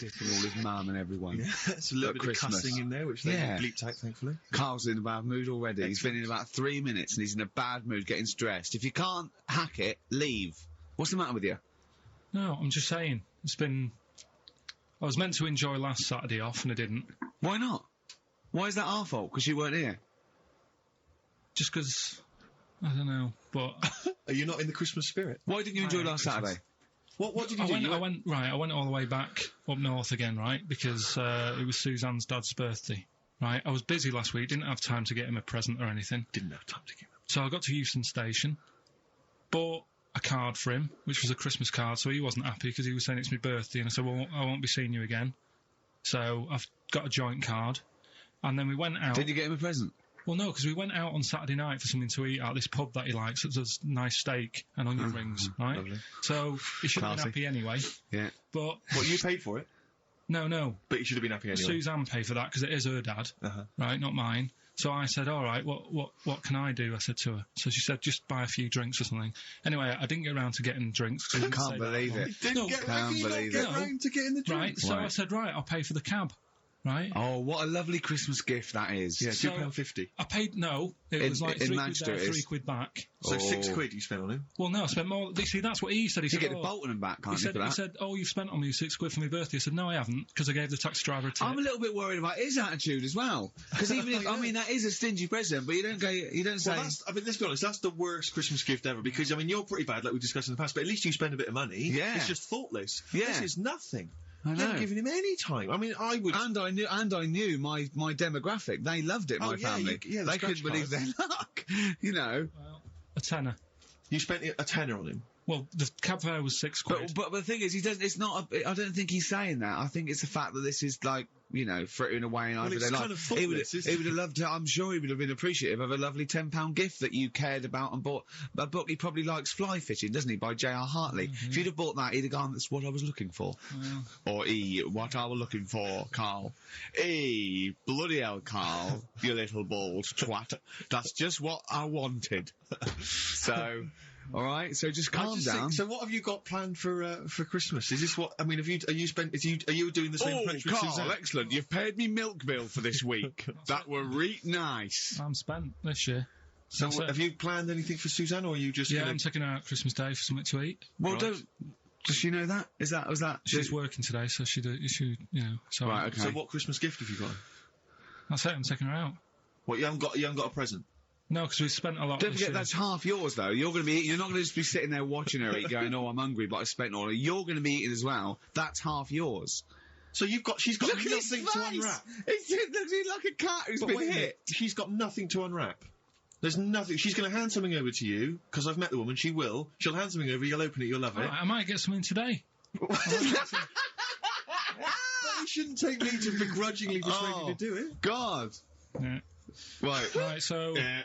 dipping all his mum and everyone. Yeah, it's a little bit of cussing in there, which they bleeped out, thankfully. Carl's in a bad mood already. He's been in about 3 minutes and he's in a bad mood, getting stressed. If you can't hack it, leave. What's the matter with you? No, I'm just saying. I was meant to enjoy last Saturday off and I didn't. Why not? Why is that our fault? Because you weren't here? Just because, I don't know, but... Are you not in the Christmas spirit? Why didn't you enjoy last Saturday? What did you do? I went all the way back up north again, right? Because it was Suzanne's dad's birthday, right? I was busy last week, didn't have time to get him a present or anything. Didn't have time to get him. So I got to Euston Station, bought a card for him, which was a Christmas card, so he wasn't happy because he was saying it's my birthday, and I said, well, I won't be seeing you again. So I've got a joint card, and then we went out... Did you get him a present? Well, no, because we went out on Saturday night for something to eat at this pub that he likes. It was nice steak and onion rings, right? Lovely. So he should have been happy anyway. Yeah. But... What, you paid for it? No. But you should have been happy anyway. Suzanne paid for that because it is her dad, right, not mine. So I said, all right, what can I do? I said to her. So she said, just buy a few drinks or something. Anyway, I didn't get around to getting drinks. I can't believe it. Didn't get around to getting the drinks. Right, so I said, right, I'll pay for the cab. Right? Oh, what a lovely Christmas gift that is. Yeah, £2.50. I paid, no, it was like £3 there, £3 back. So £6 you spent on him? Well, no, I spent more. See, that's what he said. He said, get the Bolton and back, can't you, for that? He said, oh, you've spent on me £6 for my birthday. I said, no, I haven't, because I gave the taxi driver a tip. I'm a little bit worried about his attitude as well. Because even if, I mean, that is a stingy present, but you don't say... Well, I mean, let's be honest, that's the worst Christmas gift ever, because, I mean, you're pretty bad, like we discussed in the past, but at least you spend a bit of money. Yeah. It's just thoughtless. Yeah. This is nothing. I know. You haven't given him any time. I mean, I would... And I knew my demographic. They loved it, my family. They couldn't believe their luck. You know. Well, a tenner. You spent a tenner on him? Well, the cab fare was £6. But the thing is, it's not, I don't think he's saying that. I think it's the fact that this is like, you know, frittering away in well, everyday life. Kind of thoughtless, he would have loved to, I'm sure he would have been appreciative of a lovely £10 gift that you cared about and bought. A book he probably likes, Fly Fishing, doesn't he, by J.R. Hartley. If you'd have bought that, he'd have gone, that's what I was looking for. Or what I was looking for, Karl. Bloody hell, Karl, you little bald twat. That's just what I wanted. So... All right, so just calm down. So what have you got planned for Christmas? Is this what I mean? Are you doing the same? Oh, Karl, excellent! You've paid me milk bill for this week. That were nice. I'm spent this year. So have you planned anything for Suzanne, or are you just? Yeah, I'm taking her out Christmas Day for something to eat. Well, does she know that? Was that? She's working today, so she you know. So right, okay. So what Christmas gift have you got? That's it. I'm taking her out. What you haven't got a present? No, because we spent a lot. Don't forget, that's half yours, though. You're not going to just be sitting there watching her eat, going, "Oh, I'm hungry, but I spent all." You're going to be eating as well. That's half yours. So she's got nothing to unwrap. He's like a cat who's been hit. She's got nothing to unwrap. There's nothing. She's going to hand something over to you because I've met the woman. She will. She'll hand something over. You'll open it. You'll love it. I might get something today. But you shouldn't take me to begrudgingly persuade you to do it. God. Yeah. Right, so... Yeah.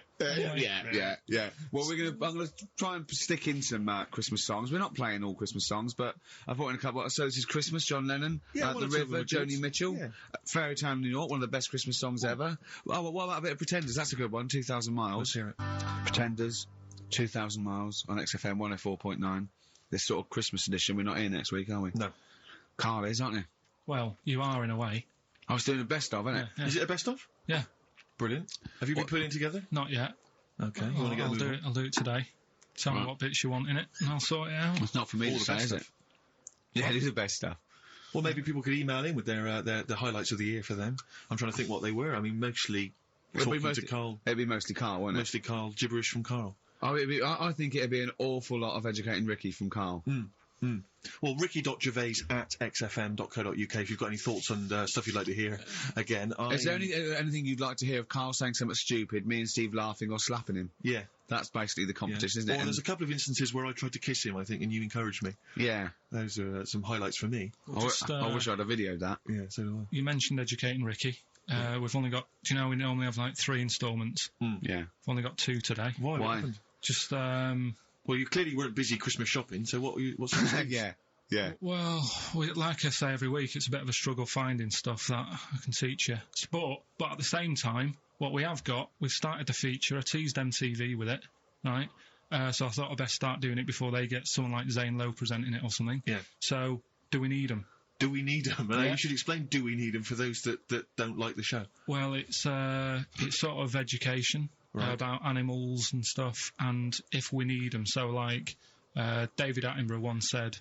Well, I'm gonna try and stick in some Christmas songs. We're not playing all Christmas songs, but I've brought in a couple. So this is Christmas, John Lennon, The River, Joni Mitchell, Fairy Tale New York, one of the best Christmas songs ever. Oh, what about a bit of Pretenders? That's a good one, 2,000 Miles. Let's hear it. Pretenders, 2,000 Miles on XFM 104.9. This sort of Christmas edition. We're not here next week, are we? No. Karl is, aren't you? Well, you are in a way. I was doing a best of, isn't it? Yeah. Is it a best of? Yeah. Brilliant. Have you been putting it together? Not yet. Okay. I'll do it today. Tell me what bits you want in it, and I'll sort it out. It's not for me to say, is it? Yeah, it is the best stuff. Well, maybe people could email in with their highlights of the year for them. I'm trying to think what they were. I mean, mostly talking to Karl. It'd be mostly Karl, wouldn't it? Mostly Karl. Gibberish from Karl. Oh, I think it'd be an awful lot of educating Ricky from Karl. Well, ricky.gervais@xfm.co.uk if you've got any thoughts on stuff you'd like to hear again. Is there anything you'd like to hear of Karl saying something stupid, me and Steve laughing or slapping him? Yeah. That's basically the competition, isn't it? Well, there's a couple of instances where I tried to kiss him, I think, and you encouraged me. Yeah. Those are some highlights for me. I wish I'd have videoed that. Yeah, so do I. You mentioned educating Ricky. We've only got... Do you know we normally have, like, 3 instalments? Yeah. We've only got 2 today. Why? What happened? Just, Well, you clearly weren't busy Christmas shopping, so what's the Yeah. Well, like I say every week, it's a bit of a struggle finding stuff that I can teach you. But at the same time, what we have got, we've started the feature. I teased MTV with it, right? So I thought I'd best start doing it before they get someone like Zane Lowe presenting it or something. Yeah. So, do we need them? Do we need them? And you should explain do we need them for those that don't like the show. Well, it's sort of education about animals and stuff, and if we need them. So, like, David Attenborough once said,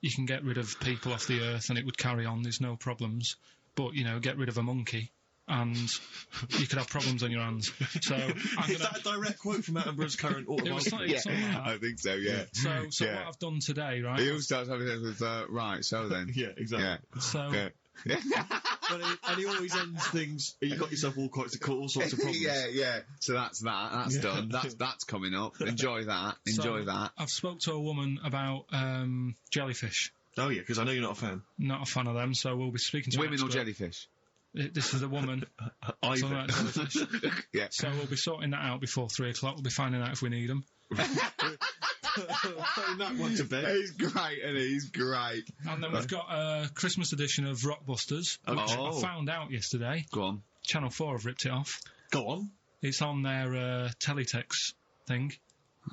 you can get rid of people off the earth and it would carry on, there's no problems. But, get rid of a monkey and you could have problems on your hands. So Is that a direct quote from Attenborough's current autobiography? Something like that. I think so, yeah. So what I've done today, right? He always starts having it with, right, so then. Yeah, exactly. Yeah. So... Yeah. and he always ends things. You got yourself all sorts of problems. Yeah. So that's that. That's done. That's coming up. Enjoy that. Enjoy that. I've spoke to a woman about jellyfish. Oh yeah, because I know you're not a fan. Not a fan of them, so we'll be speaking to women or jellyfish. This is a woman. Either. Jellyfish. Yeah. So we'll be sorting that out before 3 o'clock. We'll be finding out if we need them. Putting that one to bed. He's great, and he's great. And then we've got a Christmas edition of Rockbusters, which I found out yesterday. Go on. Channel 4 have ripped it off. Go on. It's on their teletext thing.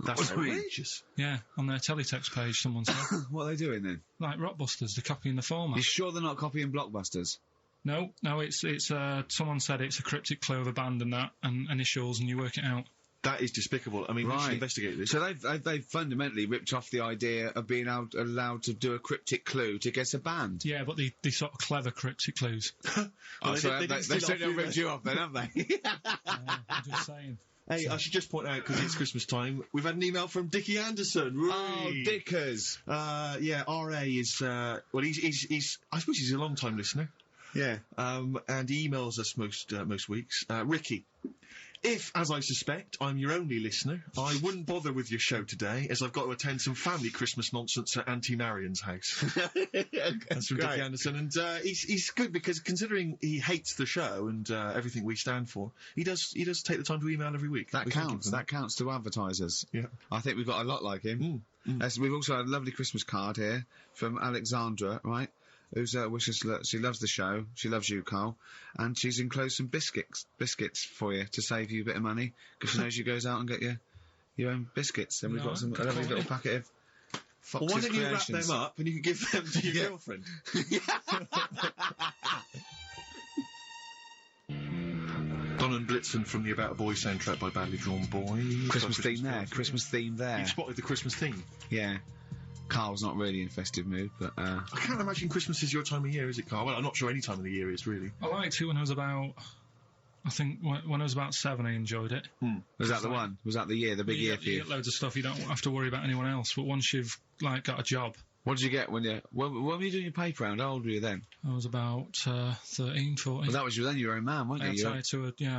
That's outrageous. Yeah, on their teletext page, someone said. What are they doing then? Like Rockbusters, they're copying the format. You sure they're not copying Blockbusters? No, it's someone said it's a cryptic clue of a band and that, and initials, and you work it out. That is despicable. I mean, we should investigate this. So they've fundamentally ripped off the idea of being allowed to do a cryptic clue to guess a band. Yeah, but they sort of clever cryptic clues. They certainly ripped you off then, have they? I'm just saying. Hey, I should just point out, because it's Christmas time, we've had an email from Dickie Anderson. Oh, Dickers. Yeah, RA is, he's I suppose he's a long-time listener. Yeah. And he emails us most weeks. Ricky, if, as I suspect, I'm your only listener, I wouldn't bother with your show today, as I've got to attend some family Christmas nonsense at Auntie Marion's house. That's from Dickie Anderson, and he's good because considering he hates the show and everything we stand for, he does take the time to email every week. That counts. That counts to advertisers. Yeah, I think we've got a lot like him. We've also had a lovely Christmas card here from Alexandra, right? Who's wishes she loves the show. She loves you, Karl, and she's enclosed some biscuits for you to save you a bit of money because she knows you goes out and get your own biscuits. And we've got a lovely little packet of Fox's Well, why don't you wrap Creations. them up and you can give them to your girlfriend? Don and Blitzen from the About a Boy soundtrack by Badly Drawn Boy. Christmas theme there. Christmas theme there. You've spotted the Christmas theme. Yeah. Karl's not really in a festive mood, but... I can't imagine Christmas is your time of year, is it, Karl? Well, I'm not sure any time of the year is, really. I liked it when I was about... I think when I was about 7, I enjoyed it. Was that the one? Was that the year, the big year for you? You get loads of stuff, you don't have to worry about anyone else, but once you've, got a job... What did you get when were you doing your paper round? How old were you then? I was about 13, 14. Well, that was then you were a man, weren't you? I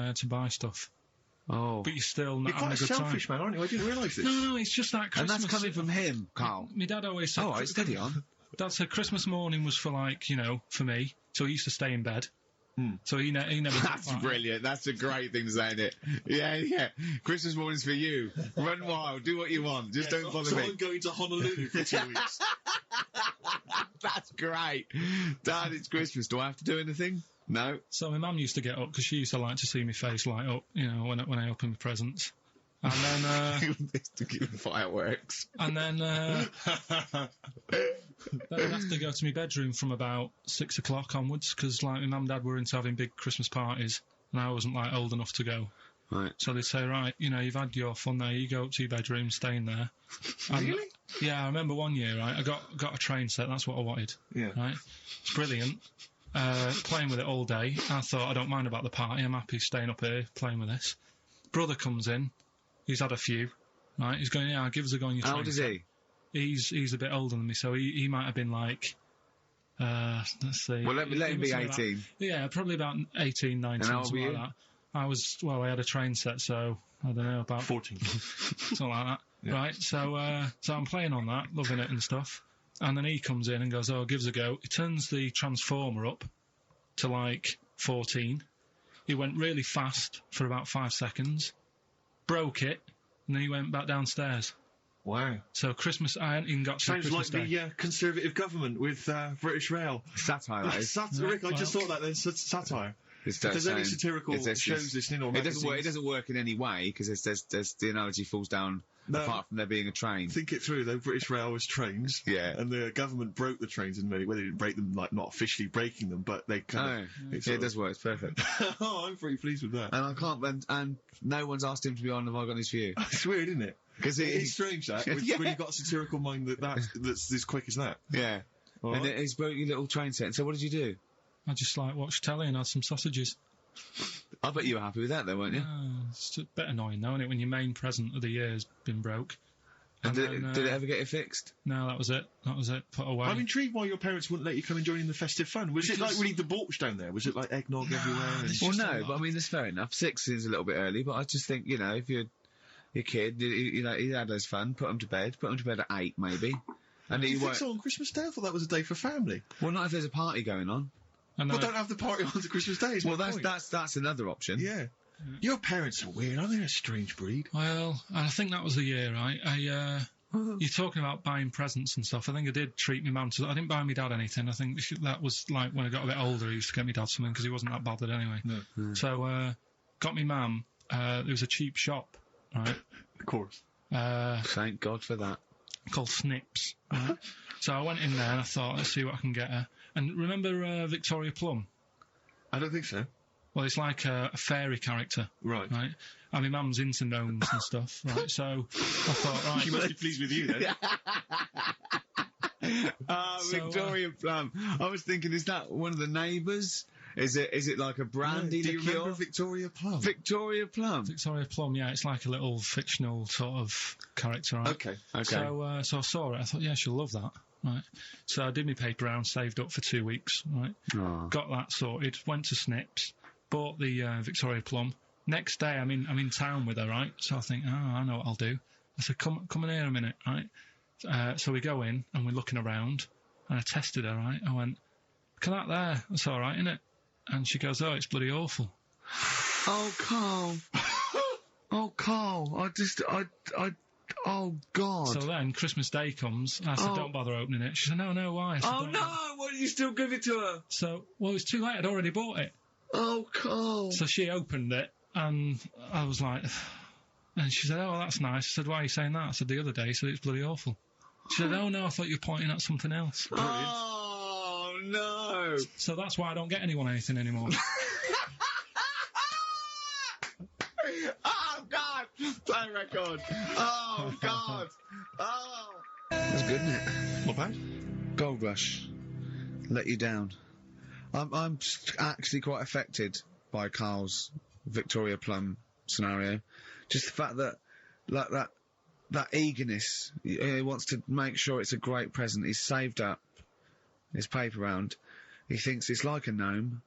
had to buy stuff. Oh. But you're still not You're quite having a a good selfish time. man, aren't you? I didn't realise this. No, it's just that Christmas... And that's coming from him, Karl. My dad always said... Oh, right, steady on. Dad said Christmas morning was for, for me, so he used to stay in bed. So he never... That's brilliant. That's a great thing, saying it. Yeah. Christmas morning's for you. Run wild. Do what you want. Just don't bother me. I'm going to Honolulu for 2 weeks. That's great. Dad, it's Christmas. Do I have to do anything? No. So my mum used to get up because she used to like to see my face light up, when I opened my presents. And then... to give fireworks. And then I'd have to go to my bedroom from about 6 o'clock onwards because, my mum and dad were into having big Christmas parties and I wasn't, old enough to go. Right. So they'd say, right, you've had your fun there, you go up to your bedroom, stay in there. Really? Yeah, I remember one year, right, I got a train set, that's what I wanted. Yeah. Right? It's brilliant. Playing with it all day. I thought, I don't mind about the party, I'm happy staying up here playing with this. Brother comes in, he's had a few, right, he's going, yeah, give us a go on your train. How old is he? He's a bit older than me, so he might have been let's see. Well, let him be 18. Probably about 18, 19, And how old something were like you? that. I had a train set, so, I don't know, about 14. something like that. Yeah. Right, so I'm playing on that, loving it and stuff. And then he comes in and goes, oh, gives a go. He turns the transformer up to 14. He went really fast for about 5 seconds, broke it, and then he went back downstairs. Wow. So Christmas, I hadn't even got to Sounds Christmas like Day. the Conservative government with British Rail. Satire, that is. Rick, I just thought that there's satire. If there's any satirical shows listening or it doesn't work in any way because there's the analogy falls down No. apart from there being a train. Think it through, though. British Rail was trains. Yeah. And the government broke the trains in many ways. They didn't break them, like, not officially breaking them, but they kind Oh, yeah, it does work. It's perfect. Oh, I'm pretty pleased with that. And I can't, and no one's asked him to be on Have I Got News For You? It's weird, isn't it? Because It's strange, that, when Yeah. you've got a satirical mind that's as quick as that. Yeah. All And right. he's broke your little train set. So what did you do? I just like watched telly and had some sausages. I bet you were happy with that, though, weren't you? It's a bit annoying, though, isn't it, when your main present of the year's been broke. And then, did it ever get it fixed? No, that was it. That was it. Put away. I'm intrigued why your parents wouldn't let you come and join in the festive fun. Was it like really debauched down there? Was it like eggnog everywhere? And... it's Well, just a no, lot. but I mean, that's fair enough. 6 is a little bit early, but I just think, you know, if you're your kid, you know, he had his fun, put him to bed at 8, maybe. And Do he you think won't. so on Christmas Day? I thought that was a day for family. Well, not if there's a party going on. And, Well, don't have the party on Christmas Day. Is Well, my point. that's another option. Yeah. Your parents are weird. Aren't they a strange breed? Well, I think that was the year, right? You're talking about buying presents and stuff. I think I did treat my mum to... I didn't buy my dad anything. I think that was like when I got a bit older, I used to get my dad something because he wasn't that bothered anyway. No. So, got me mum. There was a cheap shop, right? Of course. Thank God for that. Called Snips. Right? So I went in there and I thought, let's see what I can get her. And remember Victoria Plum? I don't think so. Well, it's like a fairy character, Right. right? And my mum's into gnomes and stuff, right? So I thought, right, She must be pleased with you then. So, Victoria Plum. I was thinking, is that one of the neighbours? Is it like a brandy Do you liqueur? remember Victoria Plum? Victoria Plum. Victoria Plum, yeah, it's like a little fictional sort of character, right? Okay. Okay. So I saw it. I thought, yeah, she'll love that, right? So I did my paper round, saved up for 2 weeks, right? Oh. Got that sorted. Went to Snips, bought the Victoria Plum. Next day, I'm in town with her, right? So I think, I know what I'll do. I said, come in here a minute, right? So we go in and we're looking around, and I tested her, right? I went, look at that there. That's all right, isn't it? And she goes, oh, it's bloody awful. Oh, Karl. Oh, Karl. Oh, God. So then Christmas Day comes, and I said, Oh. don't bother opening it. She said, no, why? I said, Oh, "Don't no. bother." Why did you still give it to her? So, well, it's too late. I'd already bought it. Oh, Karl. So she opened it, and I was like, and she said, oh, that's nice. I said, why are you saying that? I said, the other day, so it's bloody awful. She said, oh, no, I thought you were pointing at something else. Oh, no. So that's why I don't get anyone anything anymore. Oh, God. Play record. Oh, God. Oh. That's good, isn't it? Not bad. Gold Rush. Let you down. I'm actually quite affected by Karl's Victoria Plum scenario. Just the fact that, like, that eagerness. He wants to make sure it's a great present. He's saved up his paper round. He thinks it's like a gnome,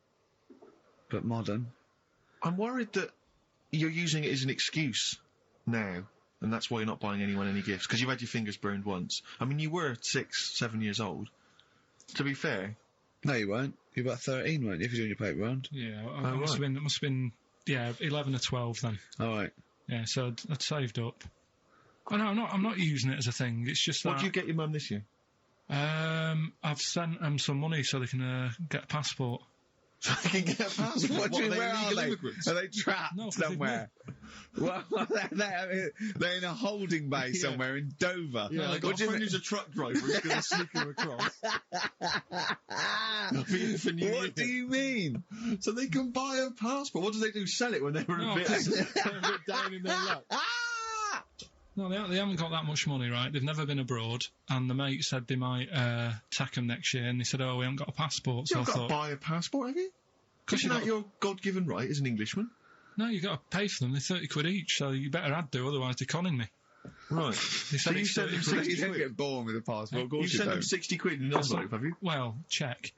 but modern. I'm worried that you're using it as an excuse now, and that's why you're not buying anyone any gifts, because you've had your fingers burned once. I mean, you were 6, 7 years old. To be fair. No, you weren't. You're about 13, weren't you, if you're doing your paper round? Yeah, Oh, it must have been, 11 or 12 then. All right. Yeah, so I'd saved up. Oh, no, I'm not using it as a thing. It's just What that... do you get your mum this year? I've sent them some money so they can get a passport. So they can get a passport. What do you mean, where are illegal they? immigrants? Are they trapped No, 'cause they've somewhere? Well, they're in a holding bay Yeah. somewhere in Dover. Yeah, I What got do a you friend mean? who's a truck driver who's going to sneak her across. For New Year. What do you mean? So they can buy a passport. What do they do? Sell it when they're No, a bit 'cause- down in their luck? No, they haven't got that much money, right? They've never been abroad, and the mate said they might take them next year, and they said, oh, we haven't got a passport. So You've I got to thought, buy a passport, have you? Because Isn't that your God-given right as an Englishman? no, you've got to pay for them. They're 30 quid each, so you better add to, otherwise they're conning me. Right. They So said you it's sent them 30 quid. You 60 don't quid. get born with a passport. Of You course you sent them don't. 60 quid in an envelope, have you? Well, check.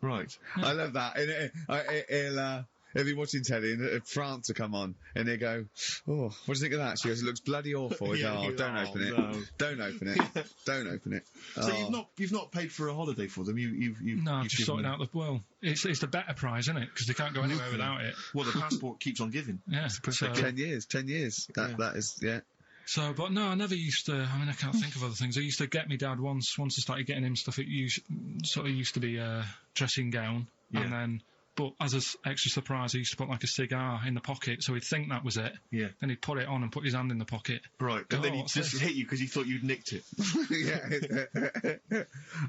Right. I love that. He'll be watching telly and France will come on and he'll go, oh, what do you think of that? She goes, it looks bloody awful. He's Yeah, like, oh, you- don't oh, open it. no. Don't open it. Don't open it. So Oh. you've not paid for a holiday for them. You've No, I've you've just given sorted them- out it's the better prize, isn't it? Because they can't go anywhere without it. Well, the passport keeps on giving. Yeah. So, 10 years. That is, yeah. but no, I never used to. I mean, I can't think of other things. I used to get my dad once I started getting him stuff. It used to be a dressing gown, Yeah. and then But as an extra surprise, he used to put like a cigar in the pocket, so he'd think that was it. Yeah. Then he'd put it on and put his hand in the pocket. Right. And then he'd just hit you because he thought you'd nicked it. Yeah.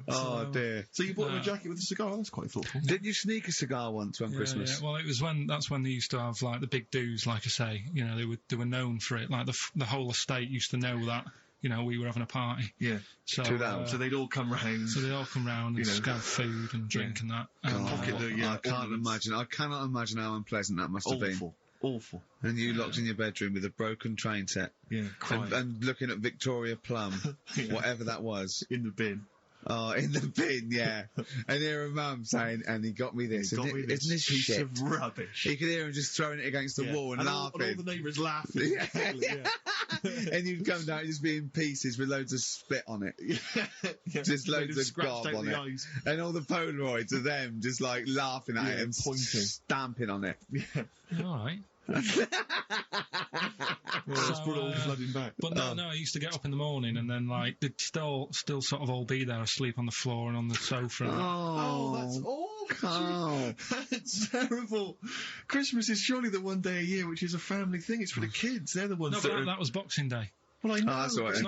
Oh, dear. So you bought him a jacket with a cigar? That's quite thoughtful. Didn't you sneak a cigar once on Christmas? Yeah. Well, that's when they used to have like the big do's, like I say. You know, they were known for it. Like the whole estate used to know that. You know, we were having a party. Yeah. So they'd all come round. So they'd all come round and have food and drink and that. I cannot imagine how unpleasant that must have been. Awful. And you locked in your bedroom with a broken train set. Yeah. And looking at Victoria Plum, whatever that was. In the bin. Oh, in the bin, yeah. And hear a mum saying, and he got me this. Isn't this piece shit? Of rubbish. You could hear him just throwing it against the wall and laughing. And all the neighbours laughing. And you'd come down and just be in pieces with loads of spit on it. Just loads of gob on it. Eyes. And all the Polaroids of them just like laughing at it and pointing, stamping on it. Yeah. All right. Let's put all the flooding back. But no, I used to get up in the morning and then like they'd still sort of all be there asleep on the floor and on the sofa. That's awful. That's terrible. Christmas is surely the one day a year which is a family thing. It's for the kids. They're the ones that was Boxing Day. Well, I know. That's all right.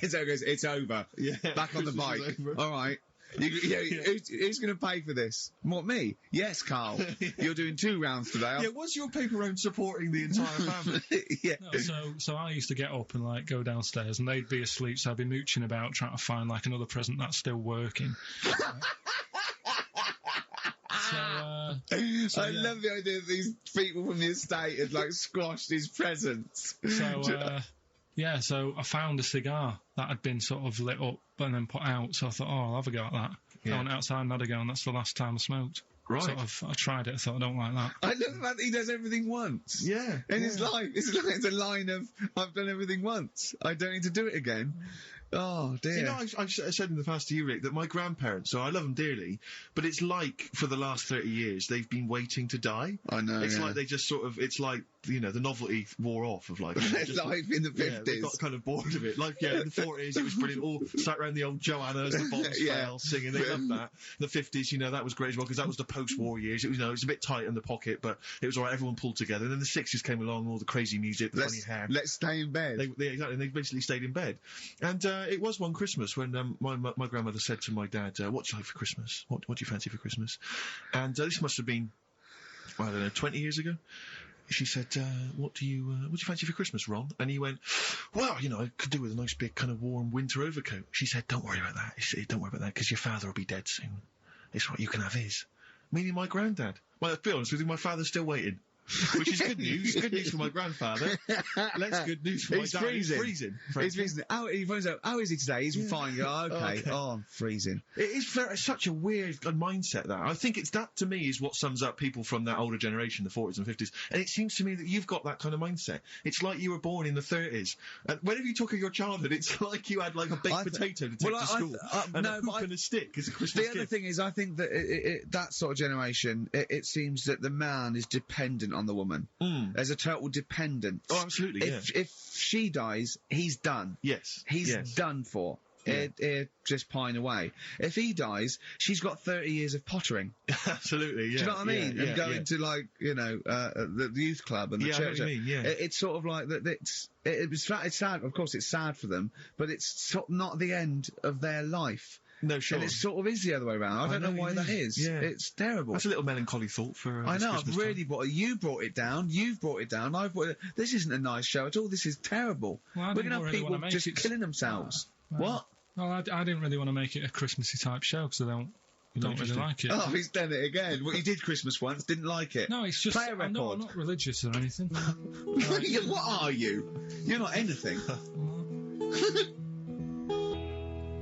It's over. Yeah. Back on the bike. All right. Who's going to pay for this? What, me? Yes, Karl. You're doing 2 rounds today. Yeah, what's your paper round supporting the entire family? Yeah. No, so I used to get up and like go downstairs and they'd be asleep, so I'd be mooching about trying to find like another present that's still working. I love the idea that these people from the estate had like squashed his presents. So I found a cigar that had been sort of lit up and then put out, so I thought, I'll have a go at that. I went outside and had a go, and that's the last time I smoked. Right. I tried it, I thought, I don't like that. I love the fact that he does everything once. Yeah. In his life. It's a line of, I've done everything once. I don't need to do it again. Oh, dear. You know, I've said in the past to you, Rick, that my grandparents, so I love them dearly, but it's like, for the last 30 years, they've been waiting to die. I know, It's like they just sort of, it's like, you know, the novelty wore off of like... life in the 50s. Yeah, they got kind of bored of it. Like, in the 40s, it was brilliant. All sat around the old Joannas, the bombs fell, singing. They loved that. The 50s, you know, that was great as well, because that was the post-war years. It was, it was a bit tight in the pocket, but it was all right. Everyone pulled together. And then the 60s came along, all the crazy music, the funny hair. Let's stay in bed. Exactly. They basically stayed in bed. And it was one Christmas when my grandmother said to my dad, what do you like for Christmas? What do you fancy for Christmas? And this must have been, I don't know, 20 years ago. She said, what do you fancy for Christmas, Ron? And he went, well, you know, I could do with a nice big kind of warm winter overcoat. She said, don't worry about that. Don't worry about that, because your father will be dead soon. It's right, you can have his. Meaning my granddad. Well, to be honest with you, my father's still waiting. Which is good news. Good news for my grandfather. Less good news for my dad. He's freezing. He's freezing. He phones out, how is he today? He's fine. Okay. Oh, I'm freezing. It is such a weird mindset, that. I think that, to me, is what sums up people from that older generation, the 40s and 50s. And it seems to me that you've got that kind of mindset. It's like you were born in the 30s. And whenever you talk of your childhood, it's like you had like a baked potato to take to school. And a hoop and a stick as a Christmas gift. The other thing is, I think that that sort of generation, it seems that the man is dependent on the woman. There's a total dependence. Oh, absolutely, If she dies, he's done. Yes. He's done for. Yeah. Just pine away. If he dies, she's got 30 years of pottering. Absolutely, yeah. Do you know what I mean? And going to, like, you know, the youth club and the church. I know what you mean, It's sort of like that. It's sad. Of course, it's sad for them, but it's not the end of their life. No, sure. And it sort of is the other way around. I don't know why that is. Yeah. It's terrible. That's a little melancholy thought for I know, Christmas I've really you brought it down, you've brought it down, I've brought it. This isn't a nice show at all, this is terrible. Well, we're going to have people just killing themselves. What? Well, I didn't really want to make it a Christmassy type show, because I don't really like it. Oh, he's done it again. Well, you did Christmas once, didn't like it. No, it's just... Play a record. I'm not religious or anything. What are you? You're not anything.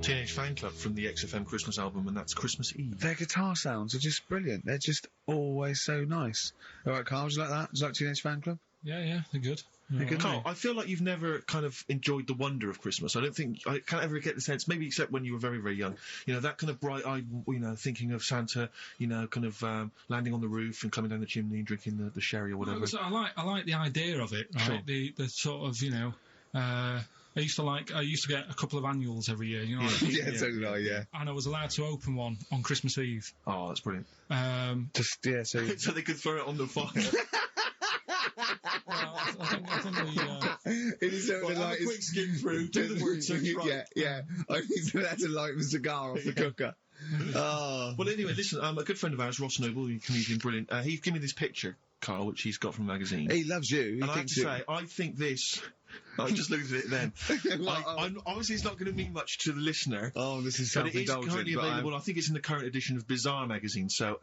Teenage Fan Club from the XFM Christmas album, and that's Christmas Eve. Their guitar sounds are just brilliant. They're just always so nice. All right, Karl, do you like that? Do you like Teenage Fan Club? Yeah, they're good. Karl, I feel like you've never kind of enjoyed the wonder of Christmas. I can't ever get the sense, maybe except when you were very, very young, you know, that kind of bright-eyed, you know, thinking of Santa, you know, kind of landing on the roof and coming down the chimney and drinking the sherry or whatever. Well, I like the idea of it, right? Sure. The sort of, you know, I used to get a couple of annuals every year, you know. Yeah, so did I, yeah. And I was allowed to open one on Christmas Eve. Oh, that's brilliant. So So they could throw it on the fire. I think it is something Have a quick skim through, do the word search right. Yeah. I think that's to light a cigar off the cooker. Oh. Well, anyway, listen, a good friend of ours, Ross Noble, the comedian, brilliant, he gave me this picture, Karl, which he's got from a magazine. He loves you. And I have to say, I think this... I just looked at it then. Obviously, it's not going to mean much to the listener. Oh, this is but it is self-indulgent. currently available. I think it's in the current edition of Bizarre magazine, so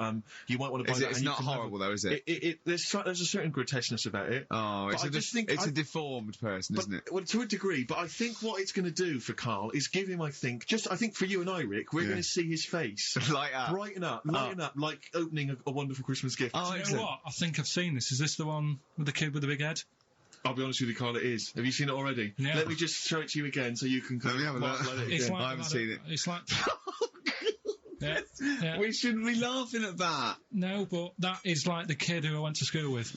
you might want to buy that. It's not horrible, though, is it? There's a certain grotesqueness about it. Oh, it's a deformed person, isn't it? Well, to a degree, but I think what it's going to do for Karl is give him, I think for you and I, Rick, we're going to see his face lighten up, like opening a wonderful Christmas gift. Oh, you know what? I think I've seen this. Is this the one with the kid with the big head? I'll be honest with you, Karl, it is. Have you seen it already? Yeah. Let me just show it to you again so you can... Let me have a look. I haven't seen it. It's like... yeah. We shouldn't be laughing at that. No, but that is like the kid who I went to school with.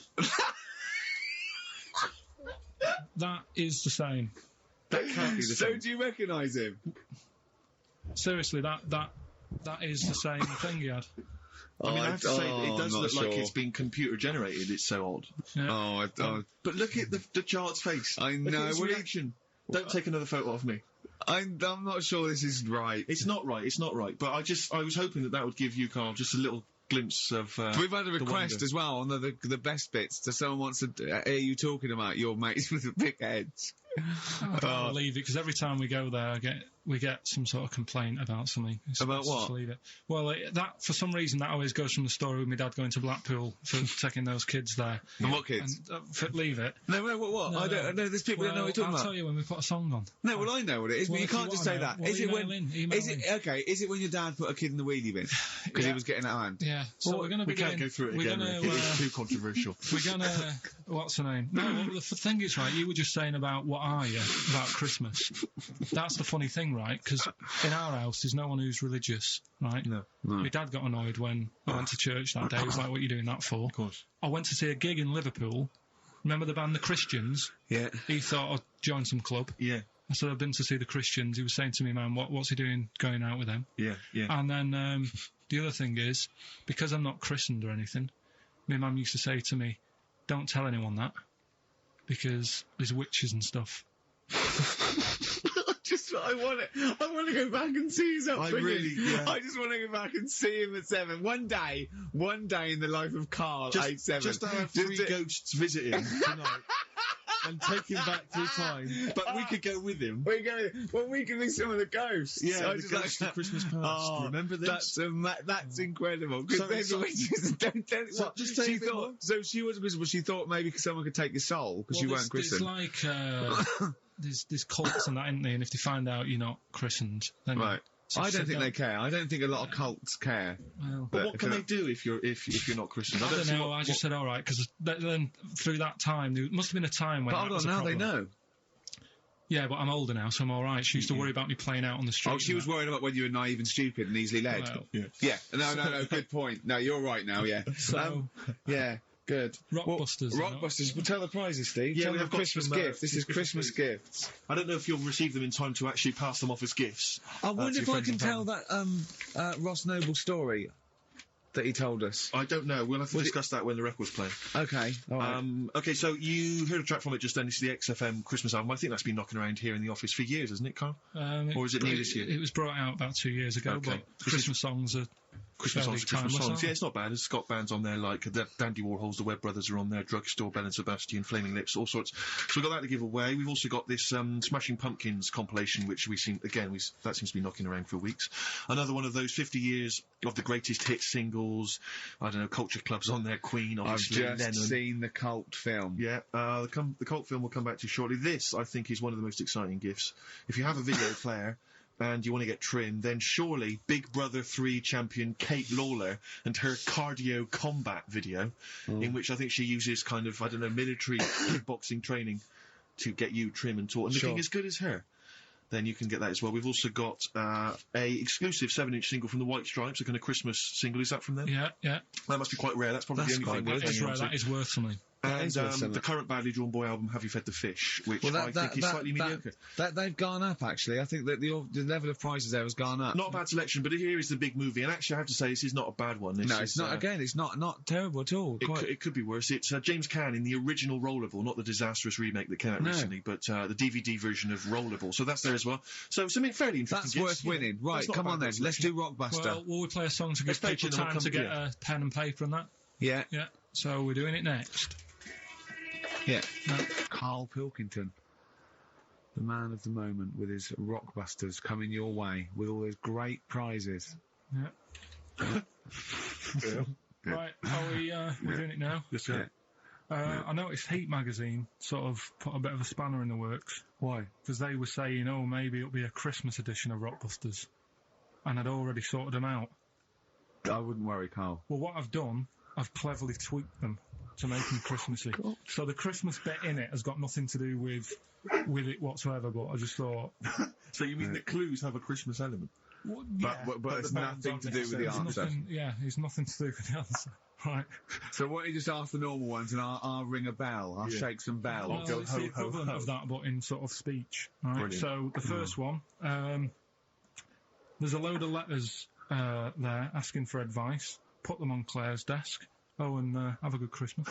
That is the same. That can't be the same. So do you recognise him? Seriously, that is the same thing he had. I mean, I have to say, it does look like it's been computer generated. It's so odd. Yeah. But look at the child's face. I know. Look at his reaction. Don't take another photo of me. I'm not sure this is right. It's not right. It's not right. But I was hoping that would give you, Karl, just a little glimpse of. We've had a request as well on the best bits. So someone wants to hear you talking about your mates with the big heads. I can't believe it, because every time we go there, we get some sort of complaint about something. About what? Just leave it. Well, that for some reason that always goes from the story with my dad going to Blackpool for taking those kids there. And what kids? And, leave it. No, what? No, I don't know. There's people that know what you're talking about. I'll tell you when we put a song on. No, well, I know what it is, but you can't just say that. Is it when? Is it when your dad put a kid in the wheelie bin because he was getting out of hand? Yeah. So we're going to be. We can't go through it again. It's too controversial. We're going to. What's her name? No, well, the thing is, right. You were just saying about what are you about Christmas. That's the funny thing, right? Because in our house, there's no one who's religious, right? No. My dad got annoyed when I went to church that day. He was like, what are you doing that for? Of course. I went to see a gig in Liverpool. Remember the band The Christians? Yeah. He thought I'd join some club. Yeah. I said, I've been to see The Christians. He was saying to me, man, what's he doing going out with them? Yeah, yeah. And then the other thing is, because I'm not christened or anything, my mum used to say to me, don't tell anyone that, because there's witches and stuff. I want to go back and see his upbringing. I just want to go back and see him at 7. One day in the life of Karl, age 7. Just to have 3 ghosts visit him tonight. And take him back through time. But we could go with him. We could be some of the ghosts. Yeah, the ghosts of Christmas past. Oh, remember this? That's incredible. Because just take so she thought maybe someone could take your soul because you weren't christened. There's like there's cults and that, isn't there? And if they find out you're not christened, then right. I don't think they care. I don't think a lot of cults care. Well, but what can they do if you're not christened? I don't know. I just said all right, because then through that time there must have been a time when. But hold on, now they know. Yeah, but I'm older now, so I'm all right. She used to worry about me playing out on the street. Oh, she was worried about when you were naive and stupid and easily led. Well, yeah. No. Good point. No, you're right now. Yeah. So yeah. Good. Rockbusters. Rockbusters. Well, tell the prizes, Steve. Yeah, tell we them have Christmas gift. This is Christmas gifts. I don't know if you'll receive them in time to actually pass them off as gifts. I wonder if I can tell that Ross Noble story that he told us. I don't know. We'll have to discuss that when the record's playing. Okay. All right. Okay, so you heard a track from it just then. It's the XFM Christmas album. I think that's been knocking around here in the office for years, hasn't it, Karl? Or is it new this year? It was brought out about 2 years ago, Okay. but Christmas songs are Christmas songs. Yeah, it's not bad. There's Scott bands on there, like the Dandy Warhols, the Webb Brothers are on there, Drugstore, Bell and Sebastian, Flaming Lips, all sorts. So we've got that to give away. We've also got this Smashing Pumpkins compilation, which that seems to be knocking around for weeks. Another one of those 50 years of the greatest hit singles. I don't know, Culture Club's on there, Queen, obviously, I've just Lennon. seen the cult film. Yeah, the cult film we'll come back to shortly. This, I think, is one of the most exciting gifts. If you have a video player and you want to get trim, then surely Big Brother 3 champion Kate Lawler and her cardio combat video, in which I think she uses kind of, I don't know, military kickboxing training to get you trim and taut and looking as good as her. Then you can get that as well. We've also got a exclusive 7-inch single from the White Stripes, a kind of Christmas single. Is that from them? Yeah. That must be quite rare. That's probably the only thing. That is rare. That is worth something. And is worth something. the current Badly Drawn Boy album, Have You Fed the Fish, which Well, I think is slightly mediocre. They've gone up, actually. I think that the level of prices there has gone up. Not a bad selection, but here is the big movie. And actually, I have to say, this is not a bad one. No, it's not. Again, it's not terrible at all. It could be worse. It's James Caan in the original Rollerball, not the disastrous remake that came out recently, but the DVD version of Rollerball. So that's there as well. So something fairly interesting. That's worth winning. Right, come on then. Let's do Rockbuster. Well, will we play a song to give people time to get a pen and paper and that? Yeah. Yeah. So we're doing it next. Yeah. No. Karl Pilkington, the man of the moment, with his Rockbusters coming your way with all those great prizes. Yeah. Right, we're doing it now? Yes, sir. Yeah. I noticed Heat magazine sort of put a bit of a spanner in the works. Why? Because they were saying, oh, maybe it'll be a Christmas edition of Rockbusters. And I'd already sorted them out. I wouldn't worry, Karl. Well, what I've done, I've cleverly tweaked them to make them Christmassy. So the Christmas bit in it has got nothing to do with it whatsoever, but I just thought... So you mean that clues have a Christmas element? Well, yeah, but it's nothing to do with the answer. It's nothing to do with the answer. Right. So why don't you just ask the normal ones and I'll ring a bell. I'll shake some bells. Well, go it's ho, the ho, equivalent ho. of that, but in sort of speech. Right. Brilliant. So the first one, there's a load of letters there asking for advice. Put them on Claire's desk. Oh, and have a good Christmas.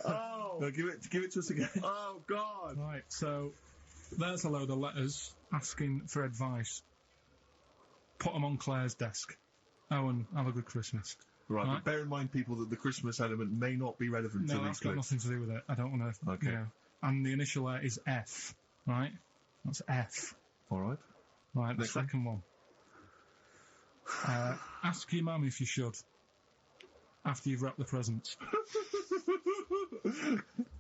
Oh, no, give it to us again. Oh, God. Right, so there's a load of letters asking for advice. Put them on Claire's desk. Oh, and have a good Christmas. Right, but bear in mind, people, that the Christmas element may not be relevant to No, these that's got clips. nothing to do with it. I don't want to. Okay. You know. And the initial there is F, right? That's F. All right. Right, the Next one. second one. Ask your mum if you should. After you've wrapped the presents.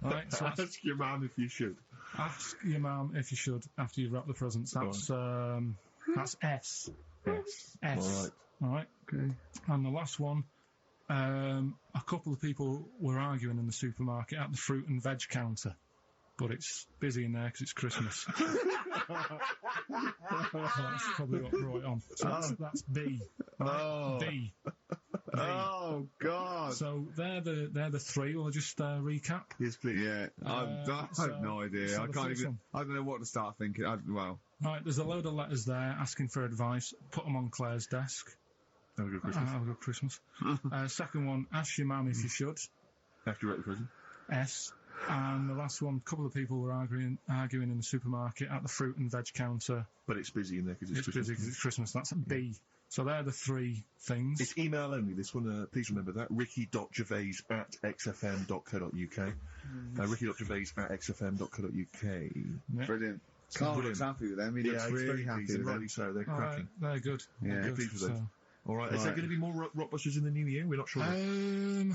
Right, so Ask your mum if you should. ask your mum if you should after you've wrapped the presents. That's S. Yes. S. All right. All right. Okay. And the last one, a couple of people were arguing in the supermarket at the fruit and veg counter, but it's busy in there because it's Christmas. That's probably what brought it on. So that's B. Right? Oh. B. Oh, God. So they're the three. We'll just recap. Yes, please. Yeah, I have no idea. so I the can't first even. one. I don't know what to start thinking. Right, there's a load of letters there asking for advice. Put them on Claire's desk. Have a good Christmas. Have a good Christmas. Second one, ask your mum if you should. After you write the present. S. And the last one, a couple of people were arguing in the supermarket at the fruit and veg counter. But it's busy in there because it's It's Christmas. busy because it's Christmas. That's a B. So they're the three things. It's email only, this one. Please remember that. ricky.gervais@xfm.co.uk. ricky.gervais@xfm.co.uk. Yeah. Brilliant. Carl looks happy with them. He looks it's really very happy pleased, and with them. rightly so. They're All right, cracking. they're good. Yeah. They're good. Pleased with those. So, All right. Is there going to be more Rockbusters in the new year? We're not sure. I'm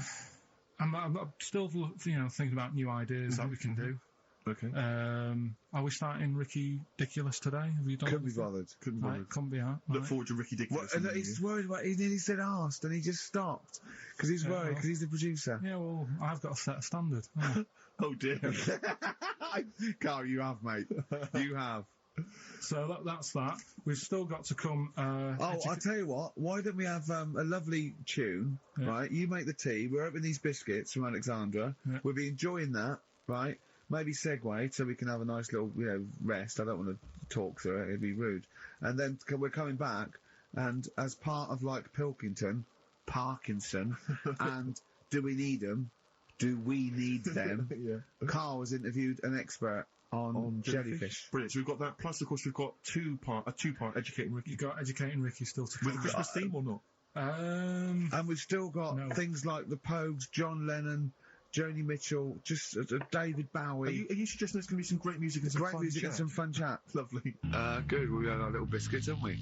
still, thinking about new ideas that we can do. Okay. Are we starting Ricky Ridiculous today? Have you done? Couldn't be bothered. Couldn't bother. Right, can't be out. Look Right. forward to Ricky Dickinson. What, he's worried about. He nearly said asked, and he just stopped because he's worried because he's the producer. Yeah, well, I've got to set a standard. Yeah. Oh dear. Carl, you have, mate. You have. So that's that. We've still got to come. I'll tell you what. Why don't we have a lovely tune, Yeah. right? You make the tea. We're opening these biscuits from Alexandra. Yeah. We'll be enjoying that, right? Maybe segue so we can have a nice little, rest. I don't want to talk through it. It'd be rude. And then we're coming back, and as part of like Parkinson, and Do We Need Them? Do we need them? Yeah. Karl has interviewed an expert on jellyfish. Brilliant. So we've got that. Plus, of course, we've got a two-part Educating Ricky. You got Educating Ricky still to come. With a Christmas theme or not? And we've still got No. things like the Pogues, John Lennon, Joni Mitchell, just David Bowie. Are you suggesting there's going to be some great music and some Great fun music chat? and some fun chat. Lovely. Good. We had our little biscuits, haven't we?